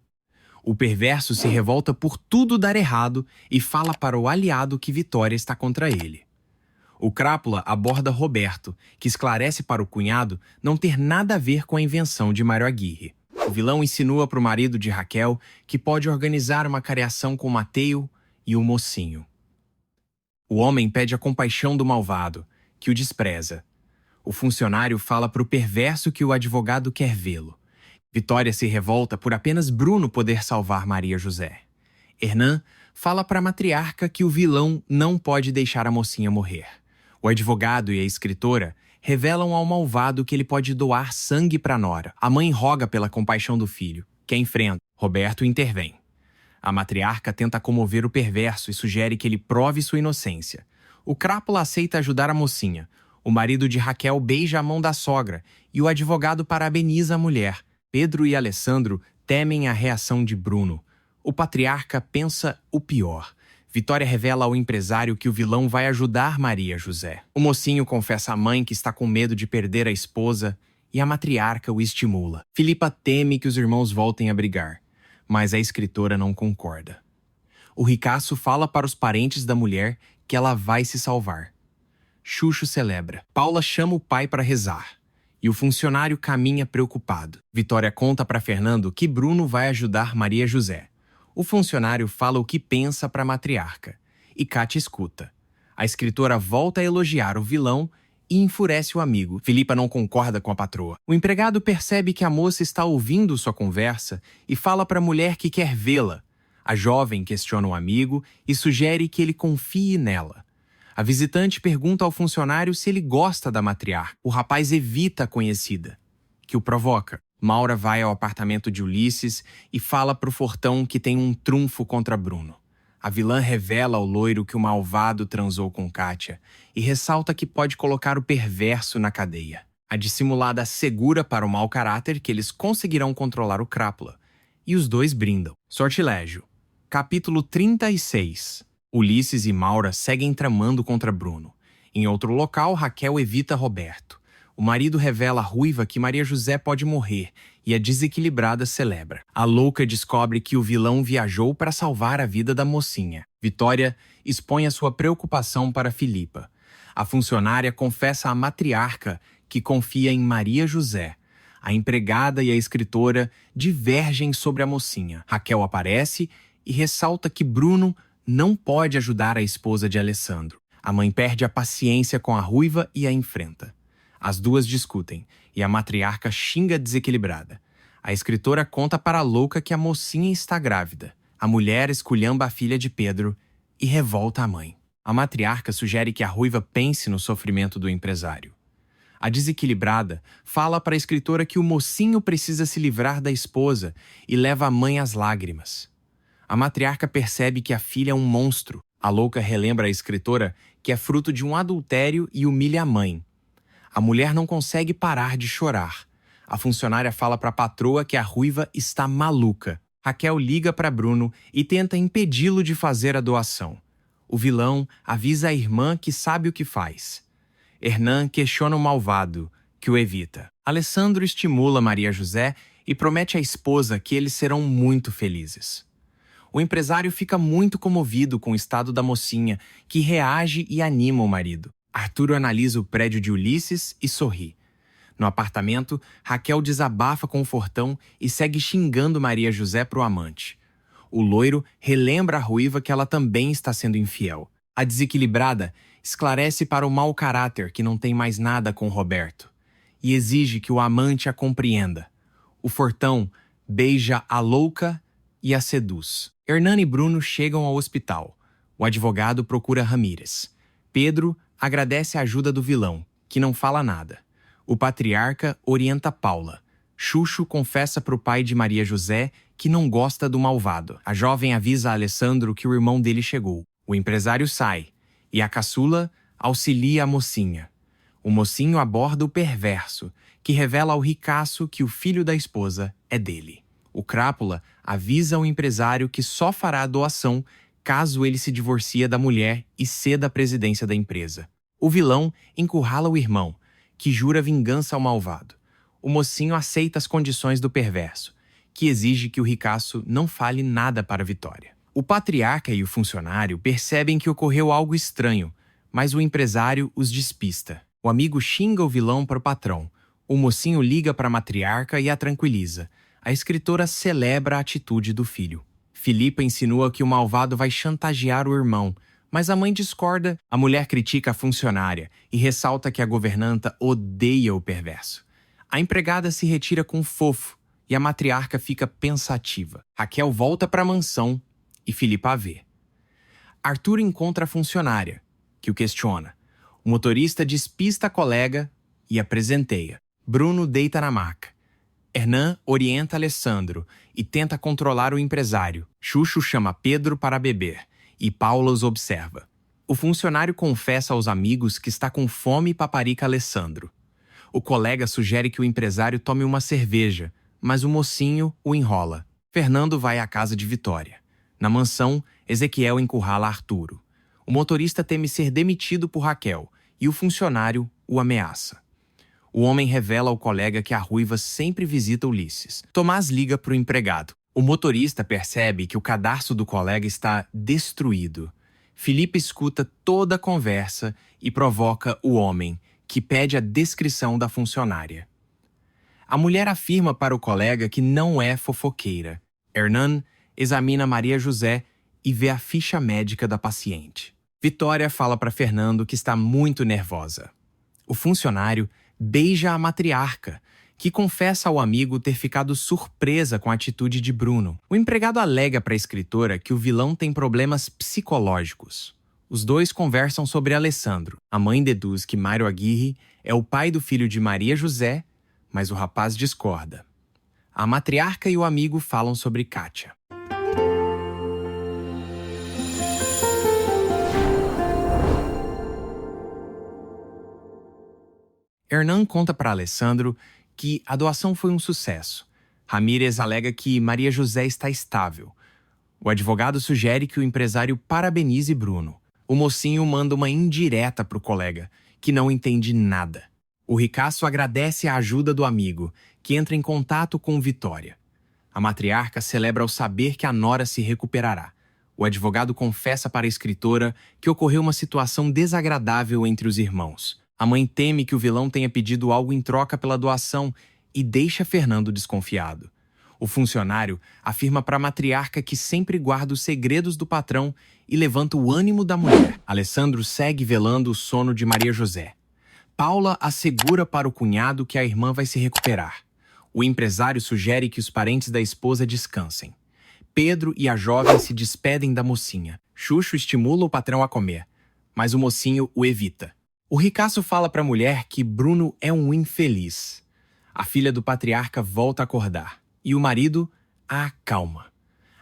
O perverso se revolta por tudo dar errado e fala para o aliado que Vitória está contra ele. O Crápula aborda Roberto, que esclarece para o cunhado não ter nada a ver com a invenção de Mário Aguirre. O vilão insinua para o marido de Raquel que pode organizar uma careação com Mateo e o mocinho. O homem pede a compaixão do malvado, que o despreza. O funcionário fala para o perverso que o advogado quer vê-lo. Vitória se revolta por apenas Bruno poder salvar Maria José. Hernan fala para a matriarca que o vilão não pode deixar a mocinha morrer. O advogado e a escritora revelam ao malvado que ele pode doar sangue para Nora. A mãe roga pela compaixão do filho, que a enfrenta. Roberto intervém. A matriarca tenta comover o perverso e sugere que ele prove sua inocência. O Crápula aceita ajudar a mocinha. O marido de Raquel beija a mão da sogra e o advogado parabeniza a mulher. Pedro e Alessandro temem a reação de Bruno. O patriarca pensa o pior. Vitória revela ao empresário que o vilão vai ajudar Maria José. O mocinho confessa à mãe que está com medo de perder a esposa e a matriarca o estimula. Filipa teme que os irmãos voltem a brigar, mas a escritora não concorda. O ricaço fala para os parentes da mulher que ela vai se salvar. Xuxo celebra. Paula chama o pai para rezar e o funcionário caminha preocupado. Vitória conta para Fernando que Bruno vai ajudar Maria José. O funcionário fala o que pensa para a matriarca, e Kátia escuta. A escritora volta a elogiar o vilão e enfurece o amigo. Filipa não concorda com a patroa. O empregado percebe que a moça está ouvindo sua conversa e fala para a mulher que quer vê-la. A jovem questiona o amigo e sugere que ele confie nela. A visitante pergunta ao funcionário se ele gosta da matriarca. O rapaz evita a conhecida, que o provoca. Maura vai ao apartamento de Ulisses e fala pro Fortão que tem um trunfo contra Bruno. A vilã revela ao loiro que o malvado transou com Kátia e ressalta que pode colocar o perverso na cadeia. A dissimulada assegura para o mau caráter que eles conseguirão controlar o Crápula. E os dois brindam. Sortilégio. Capítulo 36. Ulisses e Maura seguem tramando contra Bruno. Em outro local, Raquel evita Roberto. O marido revela à ruiva que Maria José pode morrer e a desequilibrada celebra. A louca descobre que o vilão viajou para salvar a vida da mocinha. Vitória expõe a sua preocupação para Filipa. A funcionária confessa à matriarca que confia em Maria José. A empregada e a escritora divergem sobre a mocinha. Raquel aparece e ressalta que Bruno não pode ajudar a esposa de Alessandro. A mãe perde a paciência com a ruiva e a enfrenta. As duas discutem, e a matriarca xinga desequilibrada. A escritora conta para a louca que a mocinha está grávida. A mulher esculhamba a filha de Pedro e revolta a mãe. A matriarca sugere que a ruiva pense no sofrimento do empresário. A desequilibrada fala para a escritora que o mocinho precisa se livrar da esposa e leva a mãe às lágrimas. A matriarca percebe que a filha é um monstro. A louca relembra à escritora que é fruto de um adultério e humilha a mãe. A mulher não consegue parar de chorar. A funcionária fala para a patroa que a ruiva está maluca. Raquel liga para Bruno e tenta impedi-lo de fazer a doação. O vilão avisa a irmã que sabe o que faz. Hernan questiona o malvado, que o evita. Alessandro estimula Maria José e promete à esposa que eles serão muito felizes. O empresário fica muito comovido com o estado da mocinha, que reage e anima o marido. Arturo analisa o prédio de Ulisses e sorri. No apartamento, Raquel desabafa com o Fortão e segue xingando Maria José pro amante. O loiro relembra a ruiva que ela também está sendo infiel. A desequilibrada esclarece para o mau caráter que não tem mais nada com Roberto e exige que o amante a compreenda. O Fortão beija a louca e a seduz. Hernani e Bruno chegam ao hospital. O advogado procura Ramírez. Pedro agradece a ajuda do vilão, que não fala nada. O patriarca orienta Paula. Chucho confessa para o pai de Maria José que não gosta do malvado. A jovem avisa a Alessandro que o irmão dele chegou. O empresário sai, e a caçula auxilia a mocinha. O mocinho aborda o perverso, que revela ao ricaço que o filho da esposa é dele. O crápula avisa o empresário que só fará a doação caso ele se divorcie da mulher e ceda a presidência da empresa. O vilão encurrala o irmão, que jura vingança ao malvado. O mocinho aceita as condições do perverso, que exige que o ricaço não fale nada para a Vitória. O patriarca e o funcionário percebem que ocorreu algo estranho, mas o empresário os despista. O amigo xinga o vilão para o patrão. O mocinho liga para a matriarca e a tranquiliza. A escritora celebra a atitude do filho. Filipa insinua que o malvado vai chantagear o irmão, mas a mãe discorda. A mulher critica a funcionária e ressalta que a governanta odeia o perverso. A empregada se retira com fofo e a matriarca fica pensativa. Raquel volta para a mansão e Filipa a vê. Arthur encontra a funcionária, que o questiona. O motorista despista a colega e a presenteia. Bruno deita na maca. Hernan orienta Alessandro e tenta controlar o empresário. Chucho chama Pedro para beber e Paula os observa. O funcionário confessa aos amigos que está com fome e paparica Alessandro. O colega sugere que o empresário tome uma cerveja, mas o mocinho o enrola. Fernando vai à casa de Vitória. Na mansão, Ezequiel encurrala Arturo. O motorista teme ser demitido por Raquel e o funcionário o ameaça. O homem revela ao colega que a ruiva sempre visita Ulisses. Tomás liga para o empregado. O motorista percebe que o cadarço do colega está destruído. Filipe escuta toda a conversa e provoca o homem, que pede a descrição da funcionária. A mulher afirma para o colega que não é fofoqueira. Hernan examina Maria José e vê a ficha médica da paciente. Vitória fala para Fernando que está muito nervosa. O funcionário beija a matriarca, que confessa ao amigo ter ficado surpresa com a atitude de Bruno. O empregado alega para a escritora que o vilão tem problemas psicológicos. Os dois conversam sobre Alessandro. A mãe deduz que Mário Aguirre é o pai do filho de Maria José, mas o rapaz discorda. A matriarca e o amigo falam sobre Kátia. Hernan conta para Alessandro que a doação foi um sucesso. Ramírez alega que Maria José está estável. O advogado sugere que o empresário parabenize Bruno. O mocinho manda uma indireta para o colega, que não entende nada. O ricaço agradece a ajuda do amigo, que entra em contato com Vitória. A matriarca celebra ao saber que a nora se recuperará. O advogado confessa para a escritora que ocorreu uma situação desagradável entre os irmãos. A mãe teme que o vilão tenha pedido algo em troca pela doação e deixa Fernando desconfiado. O funcionário afirma para a matriarca que sempre guarda os segredos do patrão e levanta o ânimo da mulher. Alessandro segue velando o sono de Maria José. Paula assegura para o cunhado que a irmã vai se recuperar. O empresário sugere que os parentes da esposa descansem. Pedro e a jovem se despedem da mocinha. Chucho estimula o patrão a comer, mas o mocinho o evita. O ricaço fala para a mulher que Bruno é um infeliz. A filha do patriarca volta a acordar e o marido a acalma.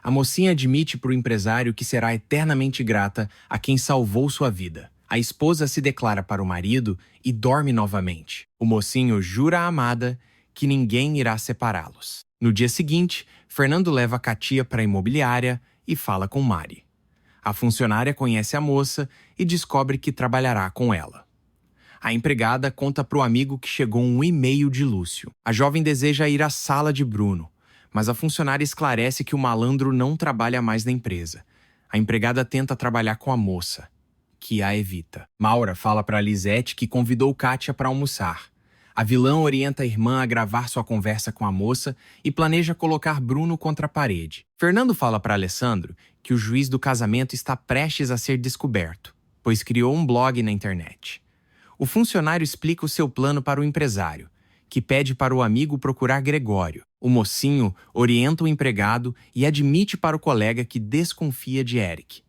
A mocinha admite para o empresário que será eternamente grata a quem salvou sua vida. A esposa se declara para o marido e dorme novamente. O mocinho jura à amada que ninguém irá separá-los. No dia seguinte, Fernando leva a Katia para a imobiliária e fala com Mari. A funcionária conhece a moça e descobre que trabalhará com ela. A empregada conta para o amigo que chegou um e-mail de Lúcio. A jovem deseja ir à sala de Bruno, mas a funcionária esclarece que o malandro não trabalha mais na empresa. A empregada tenta trabalhar com a moça, que a evita. Maura fala para Lisete que convidou Kátia para almoçar. A vilã orienta a irmã a gravar sua conversa com a moça e planeja colocar Bruno contra a parede. Fernando fala para Alessandro que o juiz do casamento está prestes a ser descoberto, pois criou um blog na internet. O funcionário explica o seu plano para o empresário, que pede para o amigo procurar Gregório. O mocinho orienta o empregado e admite para o colega que desconfia de Eric.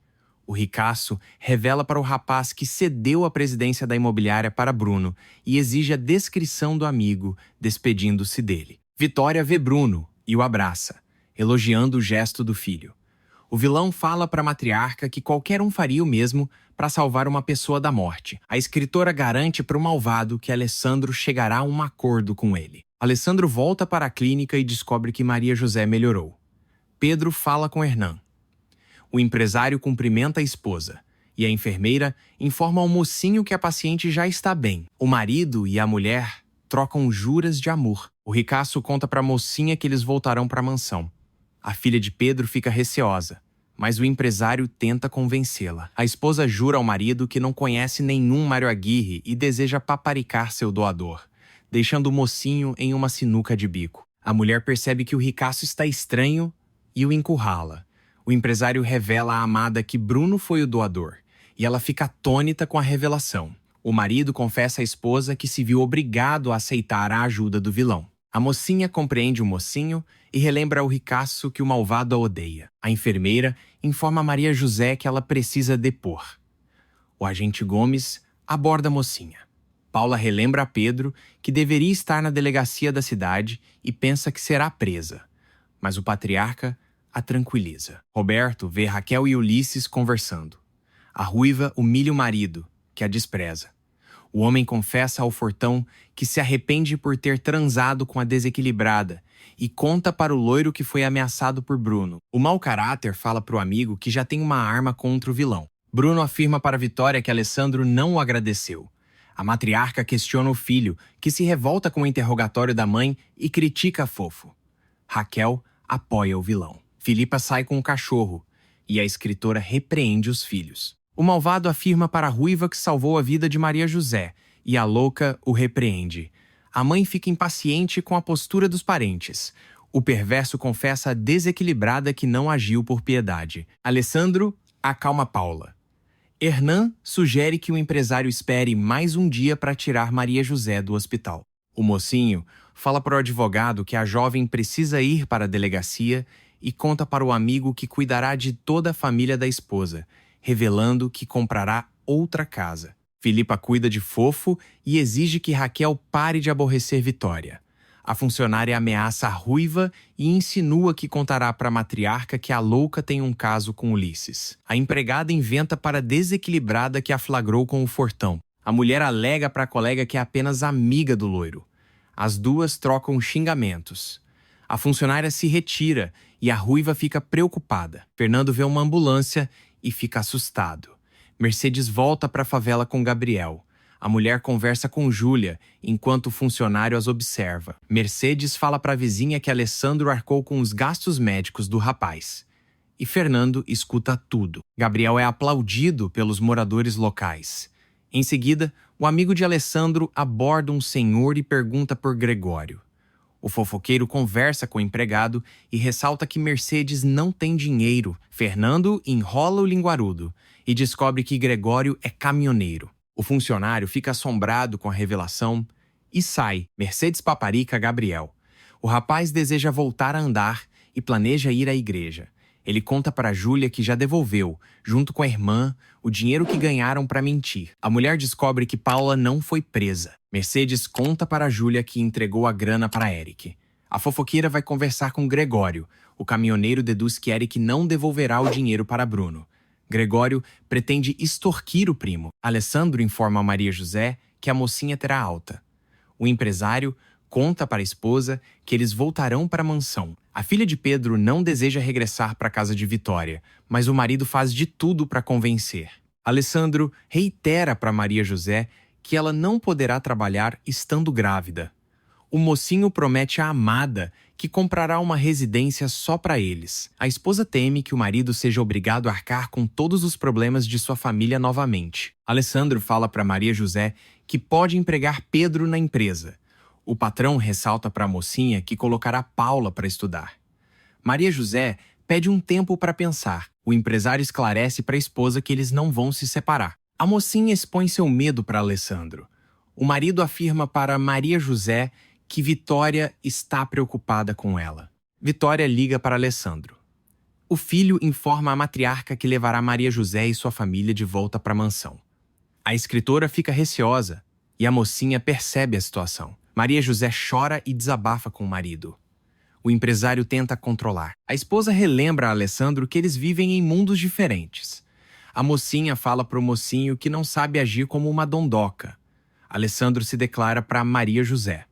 O ricaço revela para o rapaz que cedeu a presidência da imobiliária para Bruno e exige a descrição do amigo, despedindo-se dele. Vitória vê Bruno e o abraça, elogiando o gesto do filho. O vilão fala para a matriarca que qualquer um faria o mesmo para salvar uma pessoa da morte. A escritora garante para o malvado que Alessandro chegará a um acordo com ele. Alessandro volta para a clínica e descobre que Maria José melhorou. Pedro fala com Hernan. O empresário cumprimenta a esposa e a enfermeira informa ao mocinho que a paciente já está bem. O marido e a mulher trocam juras de amor. O ricaço conta para a mocinha que eles voltarão para a mansão. A filha de Pedro fica receosa, mas o empresário tenta convencê-la. A esposa jura ao marido que não conhece nenhum Mário Aguirre e deseja paparicar seu doador, deixando o mocinho em uma sinuca de bico. A mulher percebe que o ricaço está estranho e o encurrala. O empresário revela à amada que Bruno foi o doador, e ela fica atônita com a revelação. O marido confessa à esposa que se viu obrigado a aceitar a ajuda do vilão. A mocinha compreende o mocinho e relembra ao ricaço que o malvado a odeia. A enfermeira informa a Maria José que ela precisa depor. O agente Gomes aborda a mocinha. Paula relembra a Pedro que deveria estar na delegacia da cidade e pensa que será presa, mas o patriarca a tranquiliza. Roberto vê Raquel e Ulisses conversando. A ruiva humilha o marido, que a despreza. O homem confessa ao fortão que se arrepende por ter transado com a desequilibrada e conta para o loiro que foi ameaçado por Bruno. O mau caráter fala para o amigo que já tem uma arma contra o vilão. Bruno afirma para Vitória que Alessandro não o agradeceu. A matriarca questiona o filho, que se revolta com o interrogatório da mãe e critica Fofo. Raquel apoia o vilão. Filipa sai com o cachorro e a escritora repreende os filhos. O malvado afirma para a ruiva que salvou a vida de Maria José e a louca o repreende. A mãe fica impaciente com a postura dos parentes. O perverso confessa a desequilibrada que não agiu por piedade. Alessandro acalma Paula. Hernan sugere que o empresário espere mais um dia para tirar Maria José do hospital. O mocinho fala para o advogado que a jovem precisa ir para a delegacia e conta para o amigo que cuidará de toda a família da esposa, revelando que comprará outra casa. Filipa cuida de Fofo e exige que Raquel pare de aborrecer Vitória. A funcionária ameaça a ruiva e insinua que contará para a matriarca que a louca tem um caso com Ulisses. A empregada inventa para a desequilibrada que a flagrou com o fortão. A mulher alega para a colega que é apenas amiga do loiro. As duas trocam xingamentos. A funcionária se retira e a ruiva fica preocupada. Fernando vê uma ambulância e fica assustado. Mercedes volta para a favela com Gabriel. A mulher conversa com Júlia, enquanto o funcionário as observa. Mercedes fala para a vizinha que Alessandro arcou com os gastos médicos do rapaz. E Fernando escuta tudo. Gabriel é aplaudido pelos moradores locais. Em seguida, o amigo de Alessandro aborda um senhor e pergunta por Gregório. O fofoqueiro conversa com o empregado e ressalta que Mercedes não tem dinheiro. Fernando enrola o linguarudo e descobre que Gregório é caminhoneiro. O funcionário fica assombrado com a revelação e sai. Mercedes paparica Gabriel. O rapaz deseja voltar a andar e planeja ir à igreja. Ele conta para Júlia que já devolveu, junto com a irmã, o dinheiro que ganharam para mentir. A mulher descobre que Paula não foi presa. Mercedes conta para Júlia que entregou a grana para Eric. A fofoqueira vai conversar com Gregório. O caminhoneiro deduz que Eric não devolverá o dinheiro para Bruno. Gregório pretende extorquir o primo. Alessandro informa a Maria José que a mocinha terá alta. O empresário conta para a esposa que eles voltarão para a mansão. A filha de Pedro não deseja regressar para a casa de Vitória, mas o marido faz de tudo para convencer. Alessandro reitera para Maria José que ela não poderá trabalhar estando grávida. O mocinho promete à amada que comprará uma residência só para eles. A esposa teme que o marido seja obrigado a arcar com todos os problemas de sua família novamente. Alessandro fala para Maria José que pode empregar Pedro na empresa. O patrão ressalta para a mocinha que colocará Paula para estudar. Maria José pede um tempo para pensar. O empresário esclarece para a esposa que eles não vão se separar. A mocinha expõe seu medo para Alessandro. O marido afirma para Maria José que Vitória está preocupada com ela. Vitória liga para Alessandro. O filho informa a matriarca que levará Maria José e sua família de volta para a mansão. A escritora fica receosa e a mocinha percebe a situação. Maria José chora e desabafa com o marido. O empresário tenta controlar. A esposa relembra a Alessandro que eles vivem em mundos diferentes. A mocinha fala para o mocinho que não sabe agir como uma dondoca. Alessandro se declara para Maria José.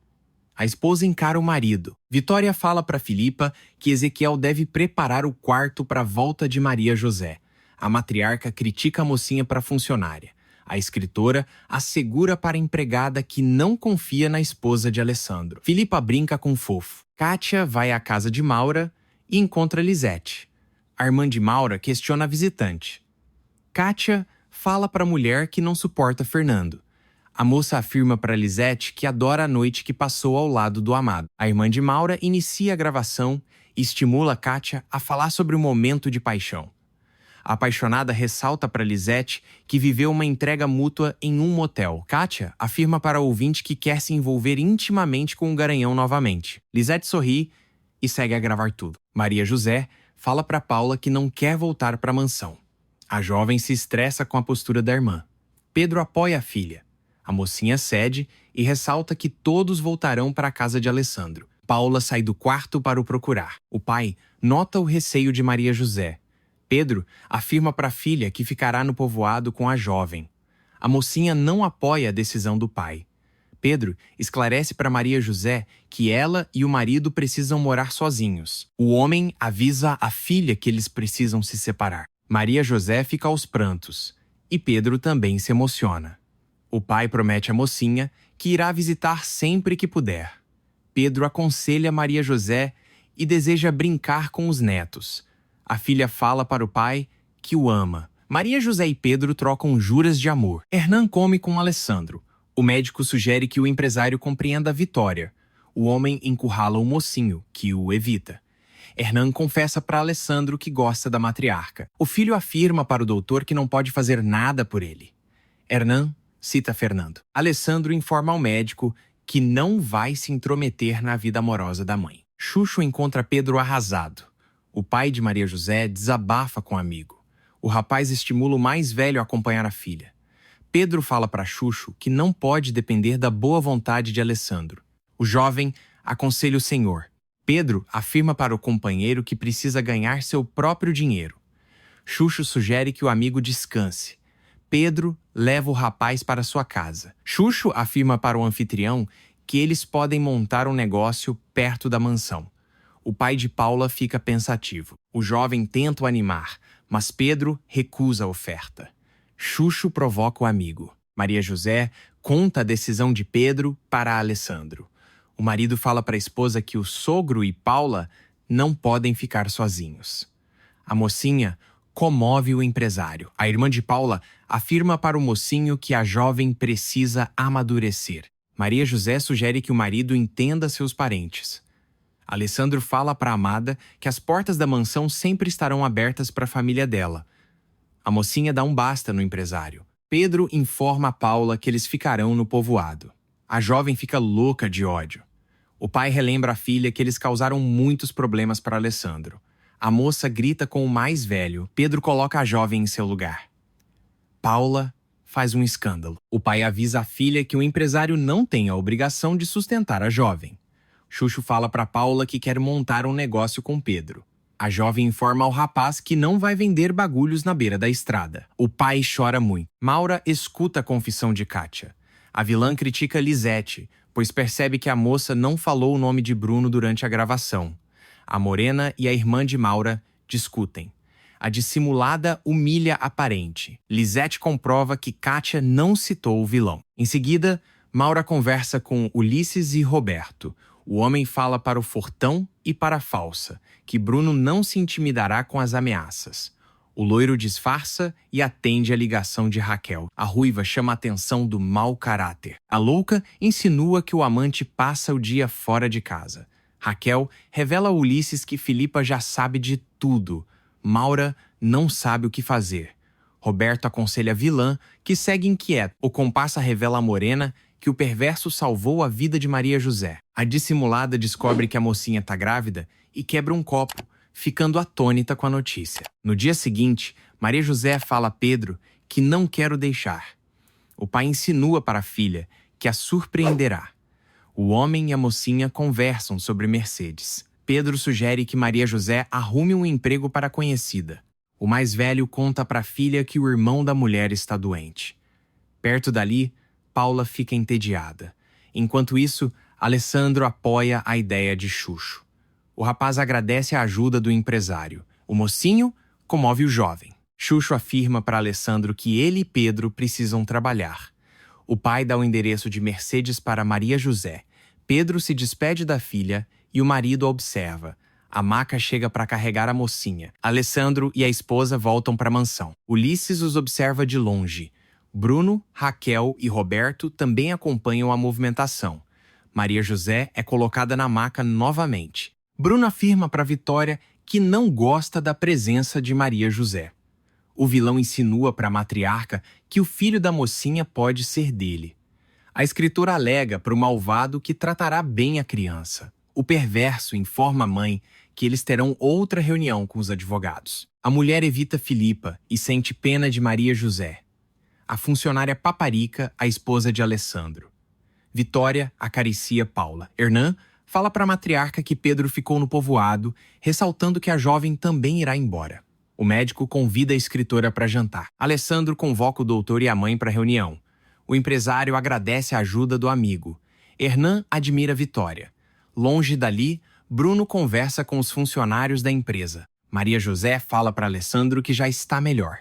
A esposa encara o marido. Vitória fala para Filipa que Ezequiel deve preparar o quarto para a volta de Maria José. A matriarca critica a mocinha para a funcionária. A escritora assegura para a empregada que não confia na esposa de Alessandro. Filipa brinca com o Fofo. Kátia vai à casa de Maura e encontra Lisete. A irmã de Maura questiona a visitante. Kátia fala para a mulher que não suporta Fernando. A moça afirma para Lisete que adora a noite que passou ao lado do amado. A irmã de Maura inicia a gravação e estimula Kátia a falar sobre o momento de paixão. A apaixonada ressalta para Lisete que viveu uma entrega mútua em um motel. Kátia afirma para o ouvinte que quer se envolver intimamente com o Garanhão novamente. Lisete sorri e segue a gravar tudo. Maria José fala para Paula que não quer voltar para a mansão. A jovem se estressa com a postura da irmã. Pedro apoia a filha. A mocinha cede e ressalta que todos voltarão para a casa de Alessandro. Paula sai do quarto para o procurar. O pai nota o receio de Maria José. Pedro afirma para a filha que ficará no povoado com a jovem. A mocinha não apoia a decisão do pai. Pedro esclarece para Maria José que ela e o marido precisam morar sozinhos. O homem avisa a filha que eles precisam se separar. Maria José fica aos prantos e Pedro também se emociona. O pai promete à mocinha que irá visitar sempre que puder. Pedro aconselha Maria José e deseja brincar com os netos. A filha fala para o pai que o ama. Maria José e Pedro trocam juras de amor. Hernan come com Alessandro. O médico sugere que o empresário compreenda a Vitória. O homem encurrala o mocinho, que o evita. Hernan confessa para Alessandro que gosta da matriarca. O filho afirma para o doutor que não pode fazer nada por ele. Hernan cita Fernando. Alessandro informa ao médico que não vai se intrometer na vida amorosa da mãe. Xuxo encontra Pedro arrasado. O pai de Maria José desabafa com o amigo. O rapaz estimula o mais velho a acompanhar a filha. Pedro fala para Xuxo que não pode depender da boa vontade de Alessandro. O jovem aconselha o senhor. Pedro afirma para o companheiro que precisa ganhar seu próprio dinheiro. Xuxo sugere que o amigo descanse. Pedro leva o rapaz para sua casa. Xuxo afirma para o anfitrião que eles podem montar um negócio perto da mansão. O pai de Paula fica pensativo. O jovem tenta o animar, mas Pedro recusa a oferta. Xuxo provoca o amigo. Maria José conta a decisão de Pedro para Alessandro. O marido fala para a esposa que o sogro e Paula não podem ficar sozinhos. A mocinha comove o empresário. A irmã de Paula afirma para o mocinho que a jovem precisa amadurecer. Maria José sugere que o marido entenda seus parentes. Alessandro fala para a amada que as portas da mansão sempre estarão abertas para a família dela. A mocinha dá um basta no empresário. Pedro informa a Paula que eles ficarão no povoado. A jovem fica louca de ódio. O pai relembra à filha que eles causaram muitos problemas para Alessandro. A moça grita com o mais velho. Pedro coloca a jovem em seu lugar. Paula faz um escândalo. O pai avisa a filha que o empresário não tem a obrigação de sustentar a jovem. Chucho fala para Paula que quer montar um negócio com Pedro. A jovem informa ao rapaz que não vai vender bagulhos na beira da estrada. O pai chora muito. Maura escuta a confissão de Kátia. A vilã critica Lisete, pois percebe que a moça não falou o nome de Bruno durante a gravação. A Morena e a irmã de Maura discutem. A dissimulada humilha a parente. Lisete comprova que Kátia não citou o vilão. Em seguida, Maura conversa com Ulisses e Roberto. O homem fala para o Fortão e para a Falsa, que Bruno não se intimidará com as ameaças. O loiro disfarça e atende a ligação de Raquel. A ruiva chama a atenção do mau caráter. A louca insinua que o amante passa o dia fora de casa. Raquel revela a Ulisses que Filipa já sabe de tudo. Maura não sabe o que fazer. Roberto aconselha a vilã, que segue inquieta. O comparsa revela a Morena que o perverso salvou a vida de Maria José. A dissimulada descobre que a mocinha está grávida e quebra um copo, ficando atônita com a notícia. No dia seguinte, Maria José fala a Pedro que não quer o deixar. O pai insinua para a filha que a surpreenderá. O homem e a mocinha conversam sobre Mercedes. Pedro sugere que Maria José arrume um emprego para a conhecida. O mais velho conta para a filha que o irmão da mulher está doente. Perto dali, Paula fica entediada. Enquanto isso, Alessandro apoia a ideia de Chucho. O rapaz agradece a ajuda do empresário. O mocinho comove o jovem. Chucho afirma para Alessandro que ele e Pedro precisam trabalhar. O pai dá o endereço de Mercedes para Maria José. Pedro se despede da filha e o marido a observa. A maca chega para carregar a mocinha. Alessandro e a esposa voltam para a mansão. Ulisses os observa de longe. Bruno, Raquel e Roberto também acompanham a movimentação. Maria José é colocada na maca novamente. Bruno afirma para Vitória que não gosta da presença de Maria José. O vilão insinua para a matriarca que o filho da mocinha pode ser dele. A escritora alega para o malvado que tratará bem a criança. O perverso informa a mãe que eles terão outra reunião com os advogados. A mulher evita Filipa e sente pena de Maria José. A funcionária paparica a esposa de Alessandro. Vitória acaricia Paula. Hernan fala para a matriarca que Pedro ficou no povoado, ressaltando que a jovem também irá embora. O médico convida a escritora para jantar. Alessandro convoca o doutor e a mãe para a reunião. O empresário agradece a ajuda do amigo. Hernan admira Vitória. Longe dali, Bruno conversa com os funcionários da empresa. Maria José fala para Alessandro que já está melhor.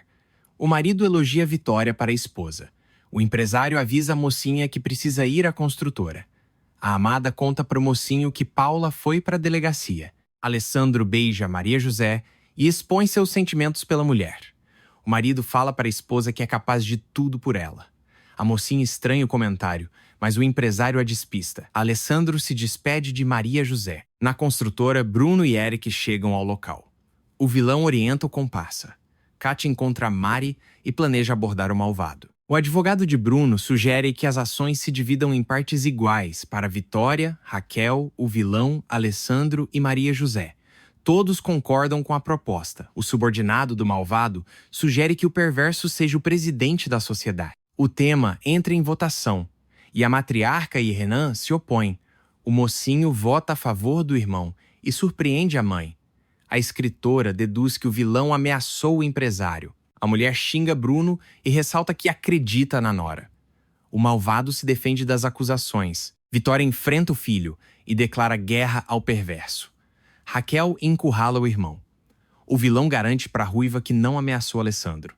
O marido elogia Vitória para a esposa. O empresário avisa a mocinha que precisa ir à construtora. A amada conta para o mocinho que Paula foi para a delegacia. Alessandro beija Maria José e expõe seus sentimentos pela mulher. O marido fala para a esposa que é capaz de tudo por ela. A mocinha estranha o comentário, mas o empresário a despista. Alessandro se despede de Maria José. Na construtora, Bruno e Eric chegam ao local. O vilão orienta o comparsa. Kátia encontra Mari e planeja abordar o malvado. O advogado de Bruno sugere que as ações se dividam em partes iguais para Vitória, Raquel, o vilão, Alessandro e Maria José. Todos concordam com a proposta. O subordinado do malvado sugere que o perverso seja o presidente da sociedade. O tema entra em votação e a matriarca e Renan se opõem. O mocinho vota a favor do irmão e surpreende a mãe. A escritora deduz que o vilão ameaçou o empresário. A mulher xinga Bruno e ressalta que acredita na nora. O malvado se defende das acusações. Vitória enfrenta o filho e declara guerra ao perverso. Raquel encurrala o irmão. O vilão garante para a ruiva que não ameaçou Alessandro.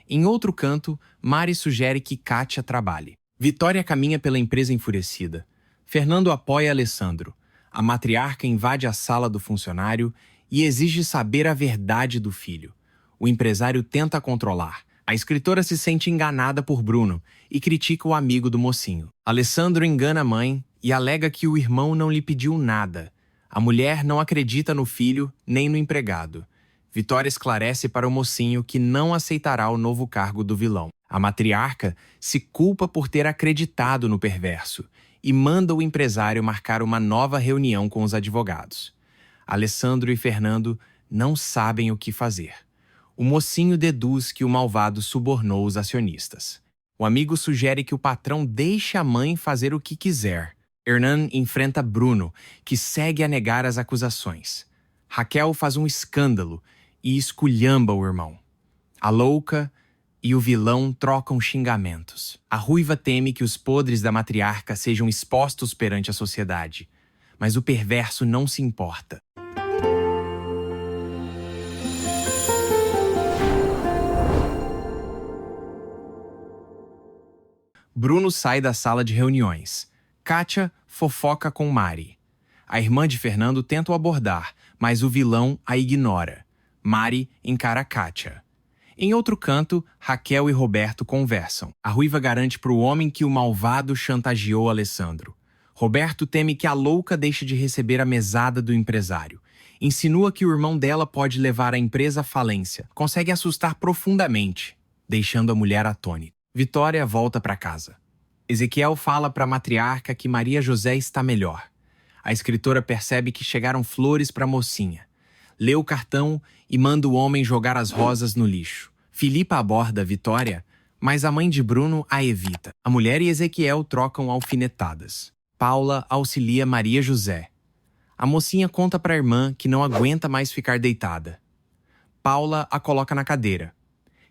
Em outro canto, Mari sugere que Kátia trabalhe. Vitória caminha pela empresa enfurecida. Fernando apoia Alessandro. A matriarca invade a sala do funcionário e exige saber a verdade do filho. O empresário tenta controlar. A escritora se sente enganada por Bruno e critica o amigo do mocinho. Alessandro engana a mãe e alega que o irmão não lhe pediu nada. A mulher não acredita no filho nem no empregado. Vitória esclarece para o mocinho que não aceitará o novo cargo do vilão. A matriarca se culpa por ter acreditado no perverso e manda o empresário marcar uma nova reunião com os advogados. Alessandro e Fernando não sabem o que fazer. O mocinho deduz que o malvado subornou os acionistas. O amigo sugere que o patrão deixe a mãe fazer o que quiser. Hernan enfrenta Bruno, que segue a negar as acusações. Raquel faz um escândalo e esculhamba o irmão. A louca e o vilão trocam xingamentos. A ruiva teme que os podres da matriarca sejam expostos perante a sociedade, mas o perverso não se importa. Bruno sai da sala de reuniões. Kátia fofoca com Mari. A irmã de Fernando tenta o abordar, mas o vilão a ignora. Mari encara Kátia. Em outro canto, Raquel e Roberto conversam. A ruiva garante para o homem que o malvado chantageou Alessandro. Roberto teme que a louca deixe de receber a mesada do empresário. Insinua que o irmão dela pode levar a empresa à falência. Consegue assustar profundamente, deixando a mulher atônita. Vitória volta para casa. Ezequiel fala para a matriarca que Maria José está melhor. A escritora percebe que chegaram flores para a mocinha. Lê o cartão e manda o homem jogar as rosas no lixo. Filipa aborda Vitória, mas a mãe de Bruno a evita. A mulher e Ezequiel trocam alfinetadas. Paula auxilia Maria José. A mocinha conta para a irmã que não aguenta mais ficar deitada. Paula a coloca na cadeira.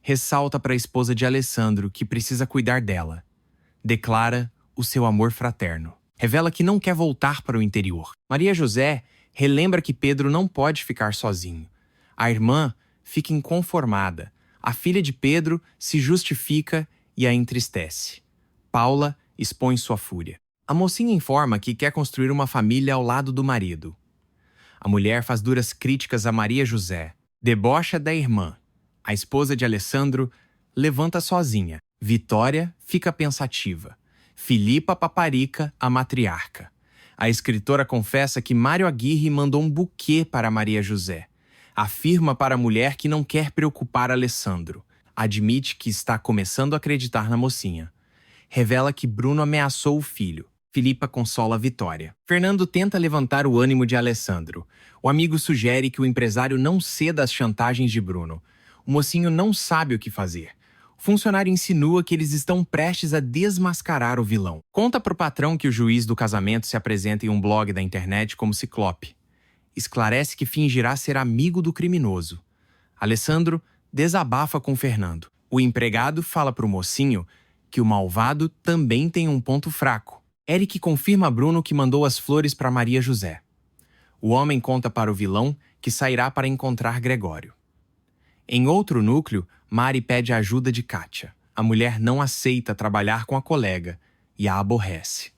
Ressalta para a esposa de Alessandro que precisa cuidar dela. Declara o seu amor fraterno. Revela que não quer voltar para o interior. Maria José relembra que Pedro não pode ficar sozinho. A irmã fica inconformada. A filha de Pedro se justifica e a entristece. Paula expõe sua fúria. A mocinha informa que quer construir uma família ao lado do marido. A mulher faz duras críticas a Maria José. Debocha da irmã. A esposa de Alessandro levanta sozinha. Vitória fica pensativa. Filipa paparica a matriarca. A escritora confessa que Mário Aguirre mandou um buquê para Maria José. Afirma para a mulher que não quer preocupar Alessandro. Admite que está começando a acreditar na mocinha. Revela que Bruno ameaçou o filho. Filipa consola Vitória. Fernando tenta levantar o ânimo de Alessandro. O amigo sugere que o empresário não ceda às chantagens de Bruno. O mocinho não sabe o que fazer. O funcionário insinua que eles estão prestes a desmascarar o vilão. Conta pro patrão que o juiz do casamento se apresenta em um blog da internet como Ciclope. Esclarece que fingirá ser amigo do criminoso. Alessandro desabafa com Fernando. O empregado fala pro mocinho que o malvado também tem um ponto fraco. Eric confirma a Bruno que mandou as flores para Maria José. O homem conta para o vilão que sairá para encontrar Gregório. Em outro núcleo, Mari pede a ajuda de Kátia. A mulher não aceita trabalhar com a colega e a aborrece.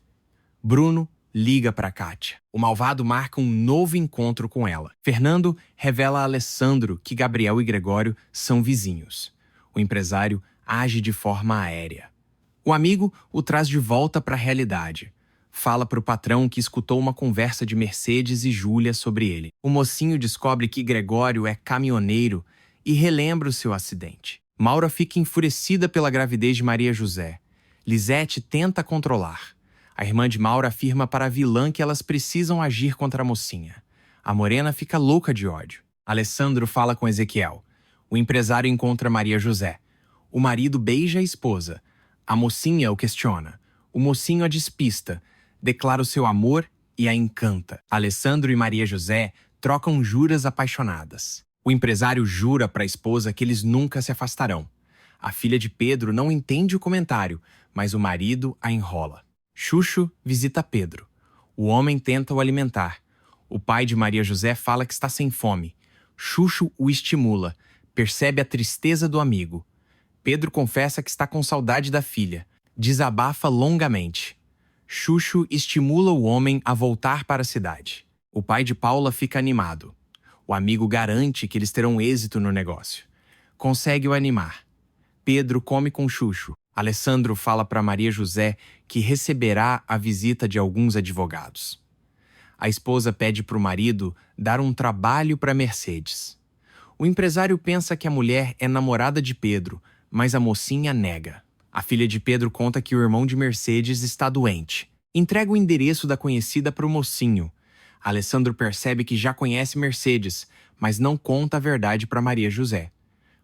Bruno liga para Kátia. O malvado marca um novo encontro com ela. Fernando revela a Alessandro que Gabriel e Gregório são vizinhos. O empresário age de forma aérea. O amigo o traz de volta para a realidade. Fala para o patrão que escutou uma conversa de Mercedes e Júlia sobre ele. O mocinho descobre que Gregório é caminhoneiro e relembra o seu acidente. Maura fica enfurecida pela gravidez de Maria José. Lisete tenta controlar. A irmã de Maura afirma para a vilã que elas precisam agir contra a mocinha. A morena fica louca de ódio. Alessandro fala com Ezequiel. O empresário encontra Maria José. O marido beija a esposa. A mocinha o questiona. O mocinho a despista. Declara o seu amor e a encanta. Alessandro e Maria José trocam juras apaixonadas. O empresário jura para a esposa que eles nunca se afastarão. A filha de Pedro não entende o comentário, mas o marido a enrola. Xuxo visita Pedro. O homem tenta o alimentar. O pai de Maria José fala que está sem fome. Xuxo o estimula. Percebe a tristeza do amigo. Pedro confessa que está com saudade da filha. Desabafa longamente. Xuxo estimula o homem a voltar para a cidade. O pai de Paula fica animado. O amigo garante que eles terão êxito no negócio. Consegue o animar. Pedro come com Xuxo. Alessandro fala para Maria José que receberá a visita de alguns advogados. A esposa pede para o marido dar um trabalho para Mercedes. O empresário pensa que a mulher é namorada de Pedro, mas a mocinha nega. A filha de Pedro conta que o irmão de Mercedes está doente. Entrega o endereço da conhecida para o mocinho. Alessandro percebe que já conhece Mercedes, mas não conta a verdade para Maria José.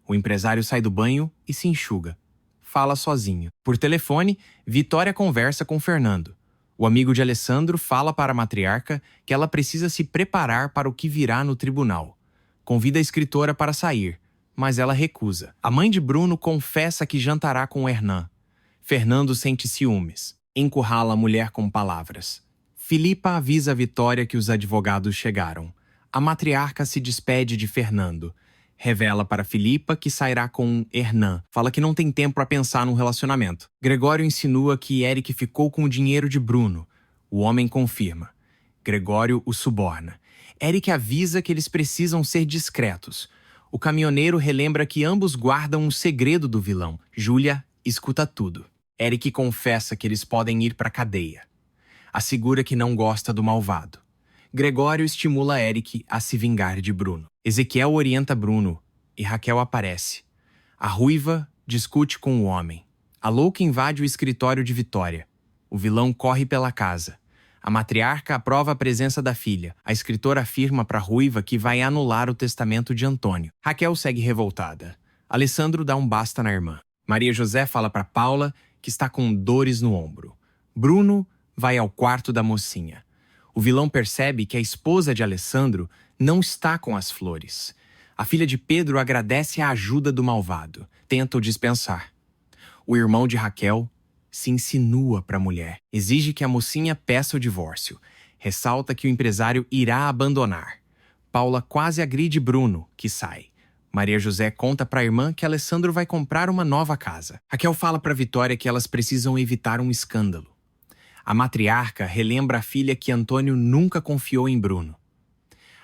O empresário sai do banho e se enxuga. Fala sozinho. Por telefone, Vitória conversa com Fernando. O amigo de Alessandro fala para a matriarca que ela precisa se preparar para o que virá no tribunal. Convida a escritora para sair, mas ela recusa. A mãe de Bruno confessa que jantará com Hernan. Fernando sente ciúmes. Encurrala a mulher com palavras. Filipa avisa a Vitória que os advogados chegaram. A matriarca se despede de Fernando. Revela para Filipa que sairá com Hernan. Fala que não tem tempo para pensar num relacionamento. Gregório insinua que Eric ficou com o dinheiro de Bruno. O homem confirma. Gregório o suborna. Eric avisa que eles precisam ser discretos. O caminhoneiro relembra que ambos guardam um segredo do vilão. Júlia escuta tudo. Eric confessa que eles podem ir para a cadeia. Assegura que não gosta do malvado. Gregório estimula Eric a se vingar de Bruno. Ezequiel orienta Bruno e Raquel aparece. A ruiva discute com o homem. A louca invade o escritório de Vitória. O vilão corre pela casa. A matriarca aprova a presença da filha. A escritora afirma para a ruiva que vai anular o testamento de Antônio. Raquel segue revoltada. Alessandro dá um basta na irmã. Maria José fala para Paula que está com dores no ombro. Bruno vai ao quarto da mocinha. O vilão percebe que a esposa de Alessandro não está com as flores. A filha de Pedro agradece a ajuda do malvado. Tenta o dispensar. O irmão de Raquel se insinua para a mulher. Exige que a mocinha peça o divórcio. Ressalta que o empresário irá abandonar. Paula quase agride Bruno, que sai. Maria José conta para a irmã que Alessandro vai comprar uma nova casa. Raquel fala para Vitória que elas precisam evitar um escândalo. A matriarca relembra a filha que Antônio nunca confiou em Bruno.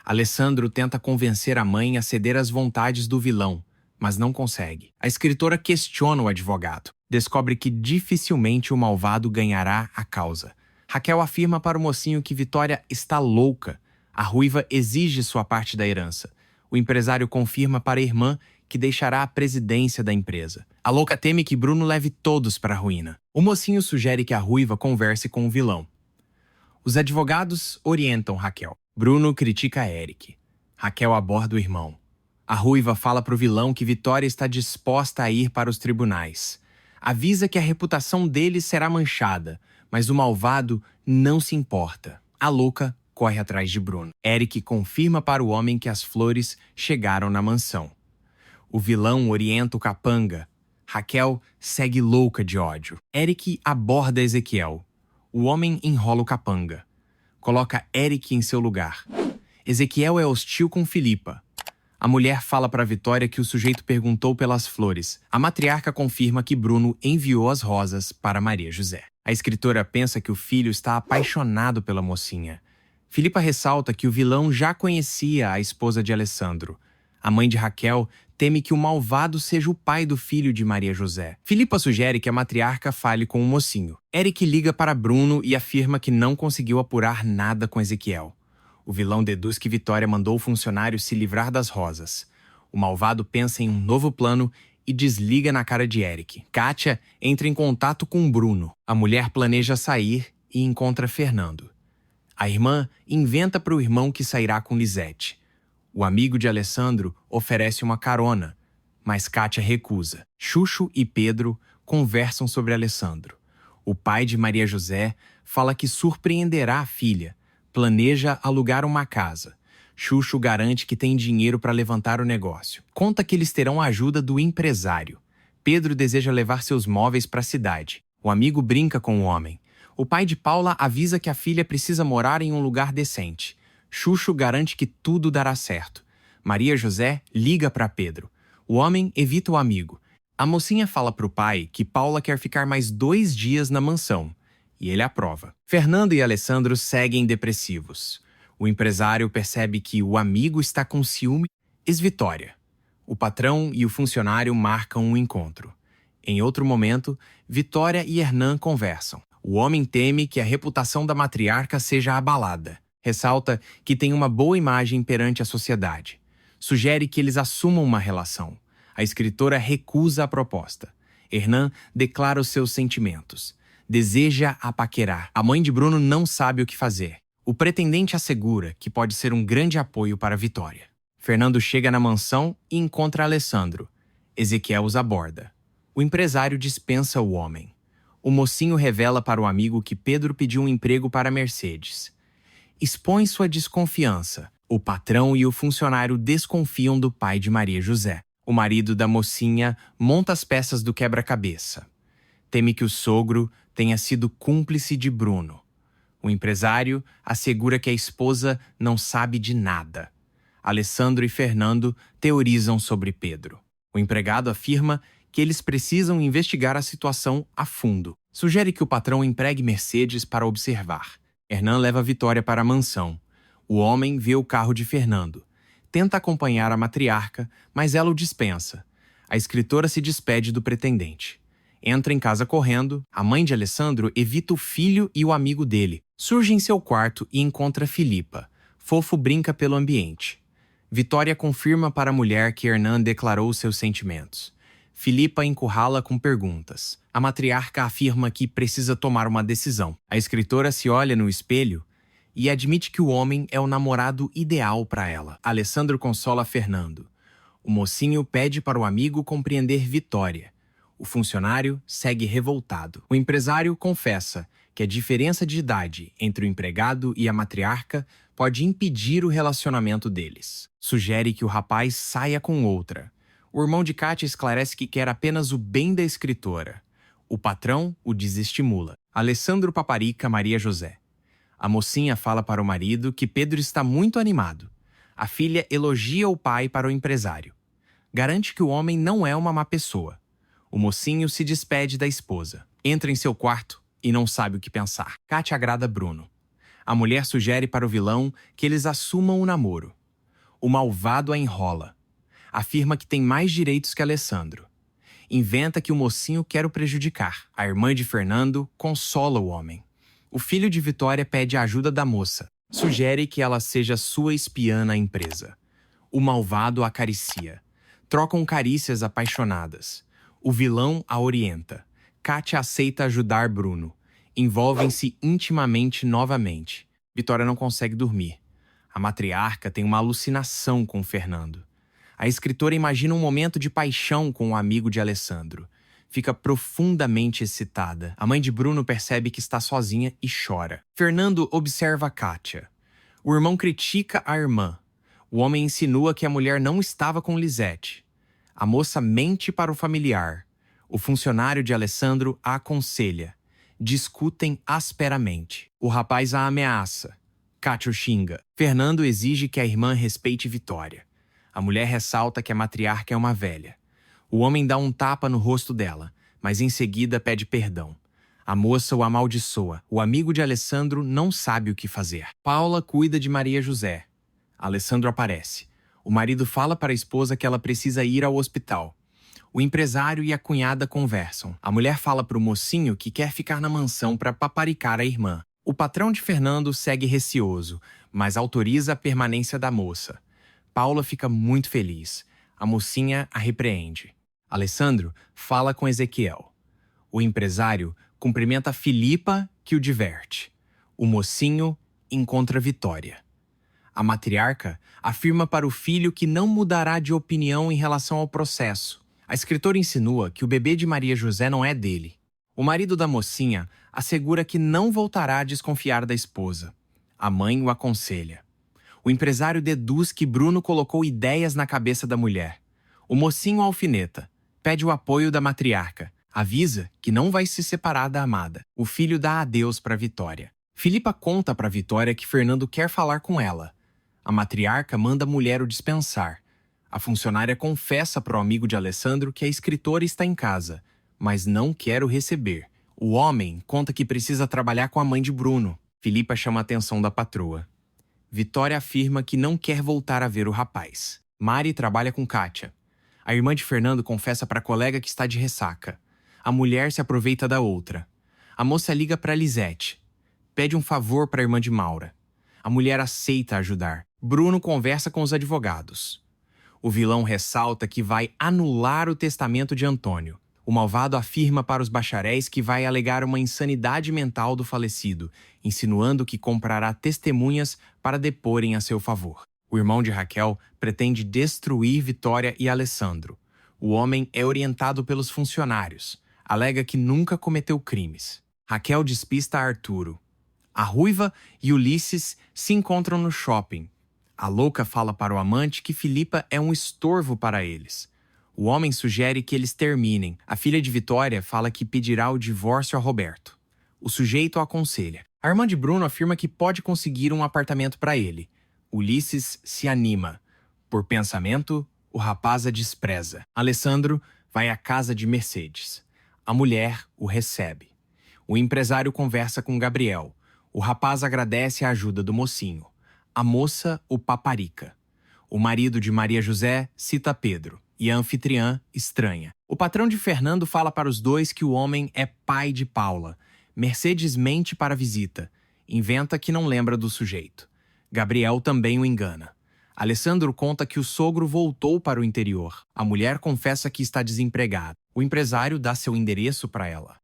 Alessandro tenta convencer a mãe a ceder às vontades do vilão, mas não consegue. A escritora questiona o advogado. Descobre que dificilmente o malvado ganhará a causa. Raquel afirma para o mocinho que Vitória está louca. A ruiva exige sua parte da herança. O empresário confirma para a irmã que deixará a presidência da empresa. A louca teme que Bruno leve todos para a ruína. O mocinho sugere que a ruiva converse com o vilão. Os advogados orientam Raquel. Bruno critica Eric. Raquel aborda o irmão. A ruiva fala para o vilão que Vitória está disposta a ir para os tribunais. Avisa que a reputação dele será manchada, mas o malvado não se importa. A louca corre atrás de Bruno. Eric confirma para o homem que as flores chegaram na mansão. O vilão orienta o capanga. Raquel segue louca de ódio. Eric aborda Ezequiel. O homem enrola o capanga. Coloca Eric em seu lugar. Ezequiel é hostil com Filipa. A mulher fala para Vitória que o sujeito perguntou pelas flores. A matriarca confirma que Bruno enviou as rosas para Maria José. A escritora pensa que o filho está apaixonado pela mocinha. Filipa ressalta que o vilão já conhecia a esposa de Alessandro. A mãe de Raquel teme que o malvado seja o pai do filho de Maria José. Filipa sugere que a matriarca fale com o mocinho. Eric liga para Bruno e afirma que não conseguiu apurar nada com Ezequiel. O vilão deduz que Vitória mandou o funcionário se livrar das rosas. O malvado pensa em um novo plano e desliga na cara de Eric. Kátia entra em contato com Bruno. A mulher planeja sair e encontra Fernando. A irmã inventa para o irmão que sairá com Lisete. O amigo de Alessandro oferece uma carona, mas Kátia recusa. Chucho e Pedro conversam sobre Alessandro. O pai de Maria José fala que surpreenderá a filha. Planeja alugar uma casa. Chucho garante que tem dinheiro para levantar o negócio. Conta que eles terão a ajuda do empresário. Pedro deseja levar seus móveis para a cidade. O amigo brinca com o homem. O pai de Paula avisa que a filha precisa morar em um lugar decente. Chucho garante que tudo dará certo. Maria José liga para Pedro. O homem evita o amigo. A mocinha fala para o pai que Paula quer ficar mais 2 dias na mansão. E ele aprova. Fernando e Alessandro seguem depressivos. O empresário percebe que o amigo está com ciúme e Vitória. O patrão e o funcionário marcam um encontro. Em outro momento, Vitória e Hernan conversam. O homem teme que a reputação da matriarca seja abalada. Ressalta que tem uma boa imagem perante a sociedade. Sugere que eles assumam uma relação. A escritora recusa a proposta. Hernan declara os seus sentimentos. Deseja a paquerar. A mãe de Bruno não sabe o que fazer. O pretendente assegura que pode ser um grande apoio para Vitória. Fernando chega na mansão e encontra Alessandro. Ezequiel os aborda. O empresário dispensa o homem. O mocinho revela para o amigo que Pedro pediu um emprego para Mercedes. Expõe sua desconfiança. O patrão e o funcionário desconfiam do pai de Maria José. O marido da mocinha monta as peças do quebra-cabeça. Teme que o sogro tenha sido cúmplice de Bruno. O empresário assegura que a esposa não sabe de nada. Alessandro e Fernando teorizam sobre Pedro. O empregado afirma que eles precisam investigar a situação a fundo. Sugere que o patrão empregue Mercedes para observar. Hernan leva Vitória para a mansão. O homem vê o carro de Fernando. Tenta acompanhar a matriarca, mas ela o dispensa. A escritora se despede do pretendente. Entra em casa correndo. A mãe de Alessandro evita o filho e o amigo dele. Surge em seu quarto e encontra Filipa. Fofo brinca pelo ambiente. Vitória confirma para a mulher que Hernan declarou seus sentimentos. Filipa encurrala com perguntas. A matriarca afirma que precisa tomar uma decisão. A escritora se olha no espelho e admite que o homem é o namorado ideal para ela. Alessandro consola Fernando. O mocinho pede para o amigo compreender Vitória. O funcionário segue revoltado. O empresário confessa que a diferença de idade entre o empregado e a matriarca pode impedir o relacionamento deles. Sugere que o rapaz saia com outra. O irmão de Kátia esclarece que quer apenas o bem da escritora. O patrão o desestimula. Alessandro paparica Maria José. A mocinha fala para o marido que Pedro está muito animado. A filha elogia o pai para o empresário. Garante que o homem não é uma má pessoa. O mocinho se despede da esposa. Entra em seu quarto e não sabe o que pensar. Kátia agrada Bruno. A mulher sugere para o vilão que eles assumam o namoro. O malvado a enrola. Afirma que tem mais direitos que Alessandro. Inventa que o mocinho quer o prejudicar. A irmã de Fernando consola o homem. O filho de Vitória pede a ajuda da moça. Sugere que ela seja sua espiã na empresa. O malvado a acaricia. Trocam carícias apaixonadas. O vilão a orienta. Kátia aceita ajudar Bruno. Envolvem-se intimamente novamente. Vitória não consegue dormir. A matriarca tem uma alucinação com Fernando. A escritora imagina um momento de paixão com o amigo de Alessandro. Fica profundamente excitada. A mãe de Bruno percebe que está sozinha e chora. Fernando observa Kátia. O irmão critica a irmã. O homem insinua que a mulher não estava com Lisete. A moça mente para o familiar. O funcionário de Alessandro a aconselha. Discutem asperamente. O rapaz a ameaça. Kátia o xinga. Fernando exige que a irmã respeite Vitória. A mulher ressalta que a matriarca é uma velha. O homem dá um tapa no rosto dela, mas em seguida pede perdão. A moça o amaldiçoa. O amigo de Alessandro não sabe o que fazer. Paula cuida de Maria José. Alessandro aparece. O marido fala para a esposa que ela precisa ir ao hospital. O empresário e a cunhada conversam. A mulher fala para o mocinho que quer ficar na mansão para paparicar a irmã. O patrão de Fernando segue receoso, mas autoriza a permanência da moça. Paula fica muito feliz. A mocinha a repreende. Alessandro fala com Ezequiel. O empresário cumprimenta Filipa, que o diverte. O mocinho encontra Vitória. A matriarca afirma para o filho que não mudará de opinião em relação ao processo. A escritora insinua que o bebê de Maria José não é dele. O marido da mocinha assegura que não voltará a desconfiar da esposa. A mãe o aconselha. O empresário deduz que Bruno colocou ideias na cabeça da mulher. O mocinho alfineta. Pede o apoio da matriarca. Avisa que não vai se separar da amada. O filho dá adeus para Vitória. Filipa conta para Vitória que Fernando quer falar com ela. A matriarca manda a mulher o dispensar. A funcionária confessa para o amigo de Alessandro que a escritora está em casa, mas não quer o receber. O homem conta que precisa trabalhar com a mãe de Bruno. Filipa chama a atenção da patroa. Vitória afirma que não quer voltar a ver o rapaz. Mari trabalha com Kátia. A irmã de Fernando confessa para a colega que está de ressaca. A mulher se aproveita da outra. A moça liga para Lisete. Pede um favor para a irmã de Maura. A mulher aceita ajudar. Bruno conversa com os advogados. O vilão ressalta que vai anular o testamento de Antônio. O malvado afirma para os bacharéis que vai alegar uma insanidade mental do falecido, insinuando que comprará testemunhas para deporem a seu favor. O irmão de Raquel pretende destruir Vitória e Alessandro. O homem é orientado pelos funcionários. Alega que nunca cometeu crimes. Raquel despista Arturo. A Ruiva e Ulisses se encontram no shopping. A louca fala para o amante que Filipa é um estorvo para eles. O homem sugere que eles terminem. A filha de Vitória fala que pedirá o divórcio a Roberto. O sujeito aconselha. A irmã de Bruno afirma que pode conseguir um apartamento para ele. Ulisses se anima. Por pensamento, o rapaz a despreza. Alessandro vai à casa de Mercedes. A mulher o recebe. O empresário conversa com Gabriel. O rapaz agradece a ajuda do mocinho. A moça o paparica. O marido de Maria José cita Pedro. E a anfitriã estranha. O patrão de Fernando fala para os dois que o homem é pai de Paula. Mercedes mente para a visita. Inventa que não lembra do sujeito. Gabriel também o engana. Alessandro conta que o sogro voltou para o interior. A mulher confessa que está desempregada. O empresário dá seu endereço para ela.